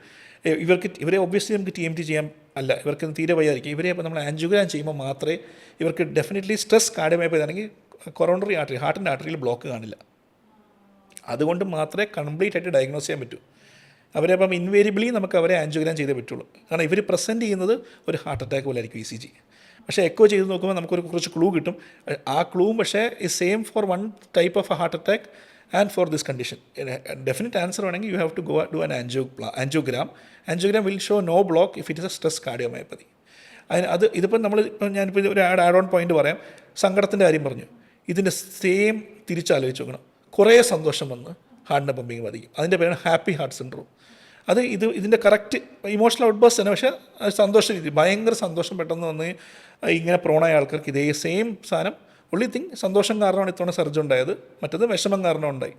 ഇവരെ ഒബ്വിയസ്ലി നമുക്ക് TMT ചെയ്യാൻ അല്ല, ഇവർക്ക് തീരെ വയ്യായിരിക്കും. ഇവരെ അപ്പോൾ നമ്മൾ ആൻജിയോഗ്രാം ചെയ്യുമ്പോൾ മാത്രമേ ഇവർക്ക് ഡെഫിനറ്റ്ലി സ്ട്രെസ് കാർഡിയോമയോപ്പതി ആണെങ്കിൽ കൊറോണറി ആർട്ടറി, ഹാർട്ടിൻ്റെ ആർട്ടറിയിൽ ബ്ലോക്ക് കാണില്ല. അതുകൊണ്ട് മാത്രമേ കംപ്ലീറ്റ് ആയിട്ട് ഡയഗ്നോസ് ചെയ്യാൻ പറ്റൂ. അവരെ അപ്പം ഇൻവേരിയബിളി നമുക്ക് അവരെ ആൻജിയോഗ്രാം ചെയ്തേ പറ്റുള്ളൂ. കാരണം ഇവർ പ്രസൻറ്റ് ചെയ്യുന്നത് ഒരു ഹാർട്ട് അറ്റാക്ക് പോലെ ആയിരിക്കും ECG. പക്ഷേ എക്കോ ചെയ്ത് നോക്കുമ്പോൾ നമുക്കൊരു കുറച്ച് ക്ലൂ കിട്ടും. ആ ക്ലൂവും പക്ഷേ is same for one type of a heart attack and for this condition. Definite answer വേണമെങ്കിൽ you have to go do an angiogram. Angiogram will show no block if it is a stress cardiomyopathy. ഇതിപ്പോൾ ഞാനിപ്പോൾ ഒരു add on point പറയാം. സങ്കടത്തിൻ്റെ കാര്യം പറഞ്ഞു. ഇതിൻ്റെ same തിരിച്ചാലോചിച്ച് നോക്കണം. കുറേ സന്തോഷം വന്ന് ഹാർട്ടിൻ്റെ പമ്പിങ് ബാധിക്കും. അതിൻ്റെ പേരാണ് ഹാപ്പി ഹാർട്ട് സിൻഡ്രോം. ഇതിൻ്റെ കറക്റ്റ് ഇമോഷണൽ ഔട്ട്ബേഴ്സ് തന്നെ, പക്ഷേ സന്തോഷം ഭയങ്കര സന്തോഷം പെട്ടെന്ന് വന്ന് ഇങ്ങനെ പ്രോണായ ആൾക്കാർക്ക് ഇതേ സെയിം സാധനം ഒള്ളി തിങ് സന്തോഷം കാരണമാണ് ഇത്തവണ സർജറി ഉണ്ടായത്, മറ്റത് വിഷമം കാരണം ഉണ്ടായി.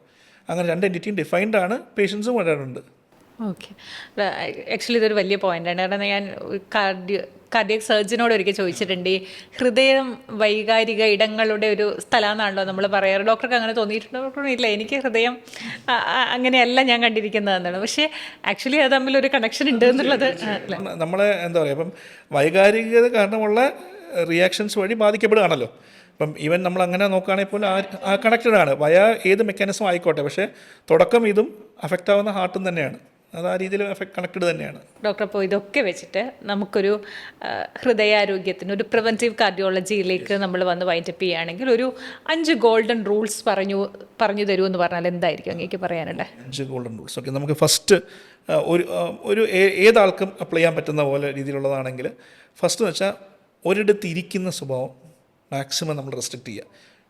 അങ്ങനെ രണ്ട് എൻറ്റിറ്റിയും ഡിഫൈൻഡ് ആണ്. പേഷ്യൻസും വരാറുണ്ട്. ഓക്കെ, ആക്ച്വലി ഇതൊരു വലിയ പോയിൻ്റാണ്. കാരണം ഞാൻ കാർഡിയക് സർജനോട് ഒരിക്കൽ ചോദിച്ചിട്ടുണ്ട്, ഈ ഹൃദയം വൈകാരിക ഇടങ്ങളുടെ ഒരു സ്ഥലമാണെന്നാണല്ലോ നമ്മൾ പറയാറ്. ഡോക്ടർക്ക് അങ്ങനെ തോന്നിയിട്ടുണ്ടോ? ഡോക്ടർ ഇല്ല, എനിക്ക് ഹൃദയം അങ്ങനെയല്ല ഞാൻ കണ്ടിരിക്കുന്നതെന്നാണ്. പക്ഷേ ആക്ച്വലി അത് തമ്മിലൊരു കണക്ഷൻ ഉണ്ട് എന്നുള്ളത് നമ്മളെ എന്താ പറയുക, ഇപ്പം വൈകാരികത കാരണമുള്ള റിയാക്ഷൻസ് വഴി ബാധിക്കപ്പെടുകയാണല്ലോ. ഇപ്പം ഈവൻ നമ്മൾ അങ്ങനെ നോക്കുകയാണെങ്കിൽ പോലും ആ കണക്റ്റഡ് ആണ്. ഏത് മെക്കാനിസം ആയിക്കോട്ടെ, പക്ഷേ തുടക്കം ഇതും അഫക്റ്റ് ആവുന്ന ഹാർട്ടും തന്നെയാണ്. അത് ആ രീതിയിൽ കണക്റ്റഡ് തന്നെയാണ്. ഡോക്ടർ, അപ്പോൾ ഇതൊക്കെ വെച്ചിട്ട് നമുക്കൊരു ഹൃദയാരോഗ്യത്തിന് ഒരു പ്രിവെൻറ്റീവ് കാർഡിയോളജിയിലേക്ക് നമ്മൾ വന്ന് വൈൻഡപ്പ് ചെയ്യുകയാണെങ്കിൽ ഒരു 5 ഗോൾഡൻ റൂൾസ് പറഞ്ഞു തരുമെന്ന് പറഞ്ഞാൽ എന്തായിരിക്കും അങ്ങേക്ക് പറയാനുണ്ട്? 5 ഗോൾഡൻ റൂൾസ്. ഓക്കെ, നമുക്ക് ഫസ്റ്റ് ഒരു ഏതാൾക്കും അപ്ലൈ ചെയ്യാൻ പറ്റുന്ന പോലെ രീതിയിലുള്ളതാണെങ്കിൽ ഫസ്റ്റ് എന്ന് വെച്ചാൽ ഒരിടത്ത് ഇരിക്കുന്ന സ്വഭാവം മാക്സിമം നമ്മൾ റെസ്ട്രിക്റ്റ് ചെയ്യുക.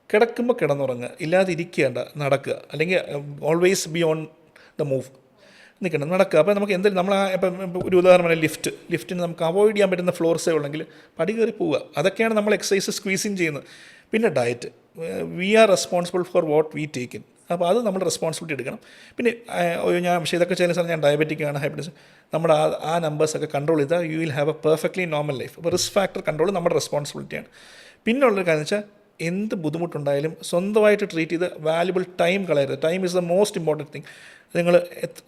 കിടക്കുമ്പോൾ കിടന്നുറങ്ങുക, ഇല്ലാതെ ഇരിക്കേണ്ട, നടക്കുക. അല്ലെങ്കിൽ always be on the move, നിൽക്കണം, നടക്കുക. അപ്പോൾ നമുക്ക് എന്തെങ്കിലും നമ്മൾ ഇപ്പം ഒരു ഉദാഹരണം ലിഫ്റ്റിന് നമുക്ക് അവോയ്ഡ് ചെയ്യാൻ പറ്റുന്ന ഫ്ലോർസേ ഉള്ളെങ്കിൽ പടി കയറി പോവുക. അതൊക്കെയാണ് നമ്മൾ എക്സസൈസ് സ്ക്വീസിങ് ചെയ്യുന്നത്. പിന്നെ diet, we are responsible for what we take in. അപ്പോൾ അത് നമ്മൾ റെസ്പോൺസിബിലിറ്റി എടുക്കണം. പിന്നെ പക്ഷേ ഇതൊക്കെ ചെയ്യുന്ന സമയം ഞാൻ ഡയബറ്റിക് ആണ്, ഹൈപ്പർടെൻഷൻ, നമ്മുടെ ആ നമ്പേഴ്സൊക്കെ കൺട്രോൾ ചെയ്താൽ you will have A perfectly normal life. അപ്പോൾ റിസ്ക് ഫാക്ടർ കൺട്രോൾ നമ്മുടെ റെസ്പോൺസിബിലിറ്റിയാണ്. പിന്നെ ഉള്ളൊരു കാര്യം വെച്ചാൽ എന്ത് ബുദ്ധിമുട്ടുണ്ടായാലും സ്വന്തമായിട്ട് ട്രീറ്റ് ചെയ്ത് വാല്യുബിൾ ടൈം കളയരുത്. Time is the most important thing. നിങ്ങൾ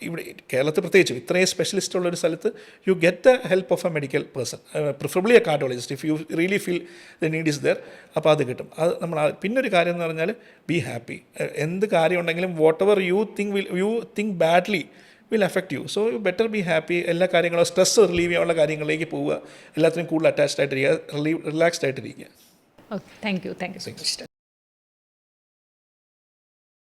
ഇവിടെ കേരളത്തിൽ പ്രത്യേകിച്ചും ഇത്രയും സ്പെഷ്യലിസ്റ്റ് ഉള്ളൊരു സ്ഥലത്ത് you get the help of A medical person, preferably A cardiologist, if you really feel the need is there. അപ്പോൾ അത് കിട്ടും. അത് നമ്മൾ പിന്നൊരു കാര്യം എന്ന് പറഞ്ഞാൽ ബി ഹാപ്പി. എന്ത് കാര്യം ഉണ്ടെങ്കിലും what ever you think badly will affect U. So you better be happy. എല്ലാ കാര്യങ്ങളും സ്ട്രെസ് റിലീവ് ചെയ്യാനുള്ള കാര്യങ്ങളിലേക്ക് പോവുക. എല്ലാത്തിനും കൂടുതൽ അറ്റാച്ച്ഡ് ആയിട്ടിരിക്കുക, റിലാക്സ്ഡ് ആയിട്ടിരിക്കുക. Okay, thank you so much.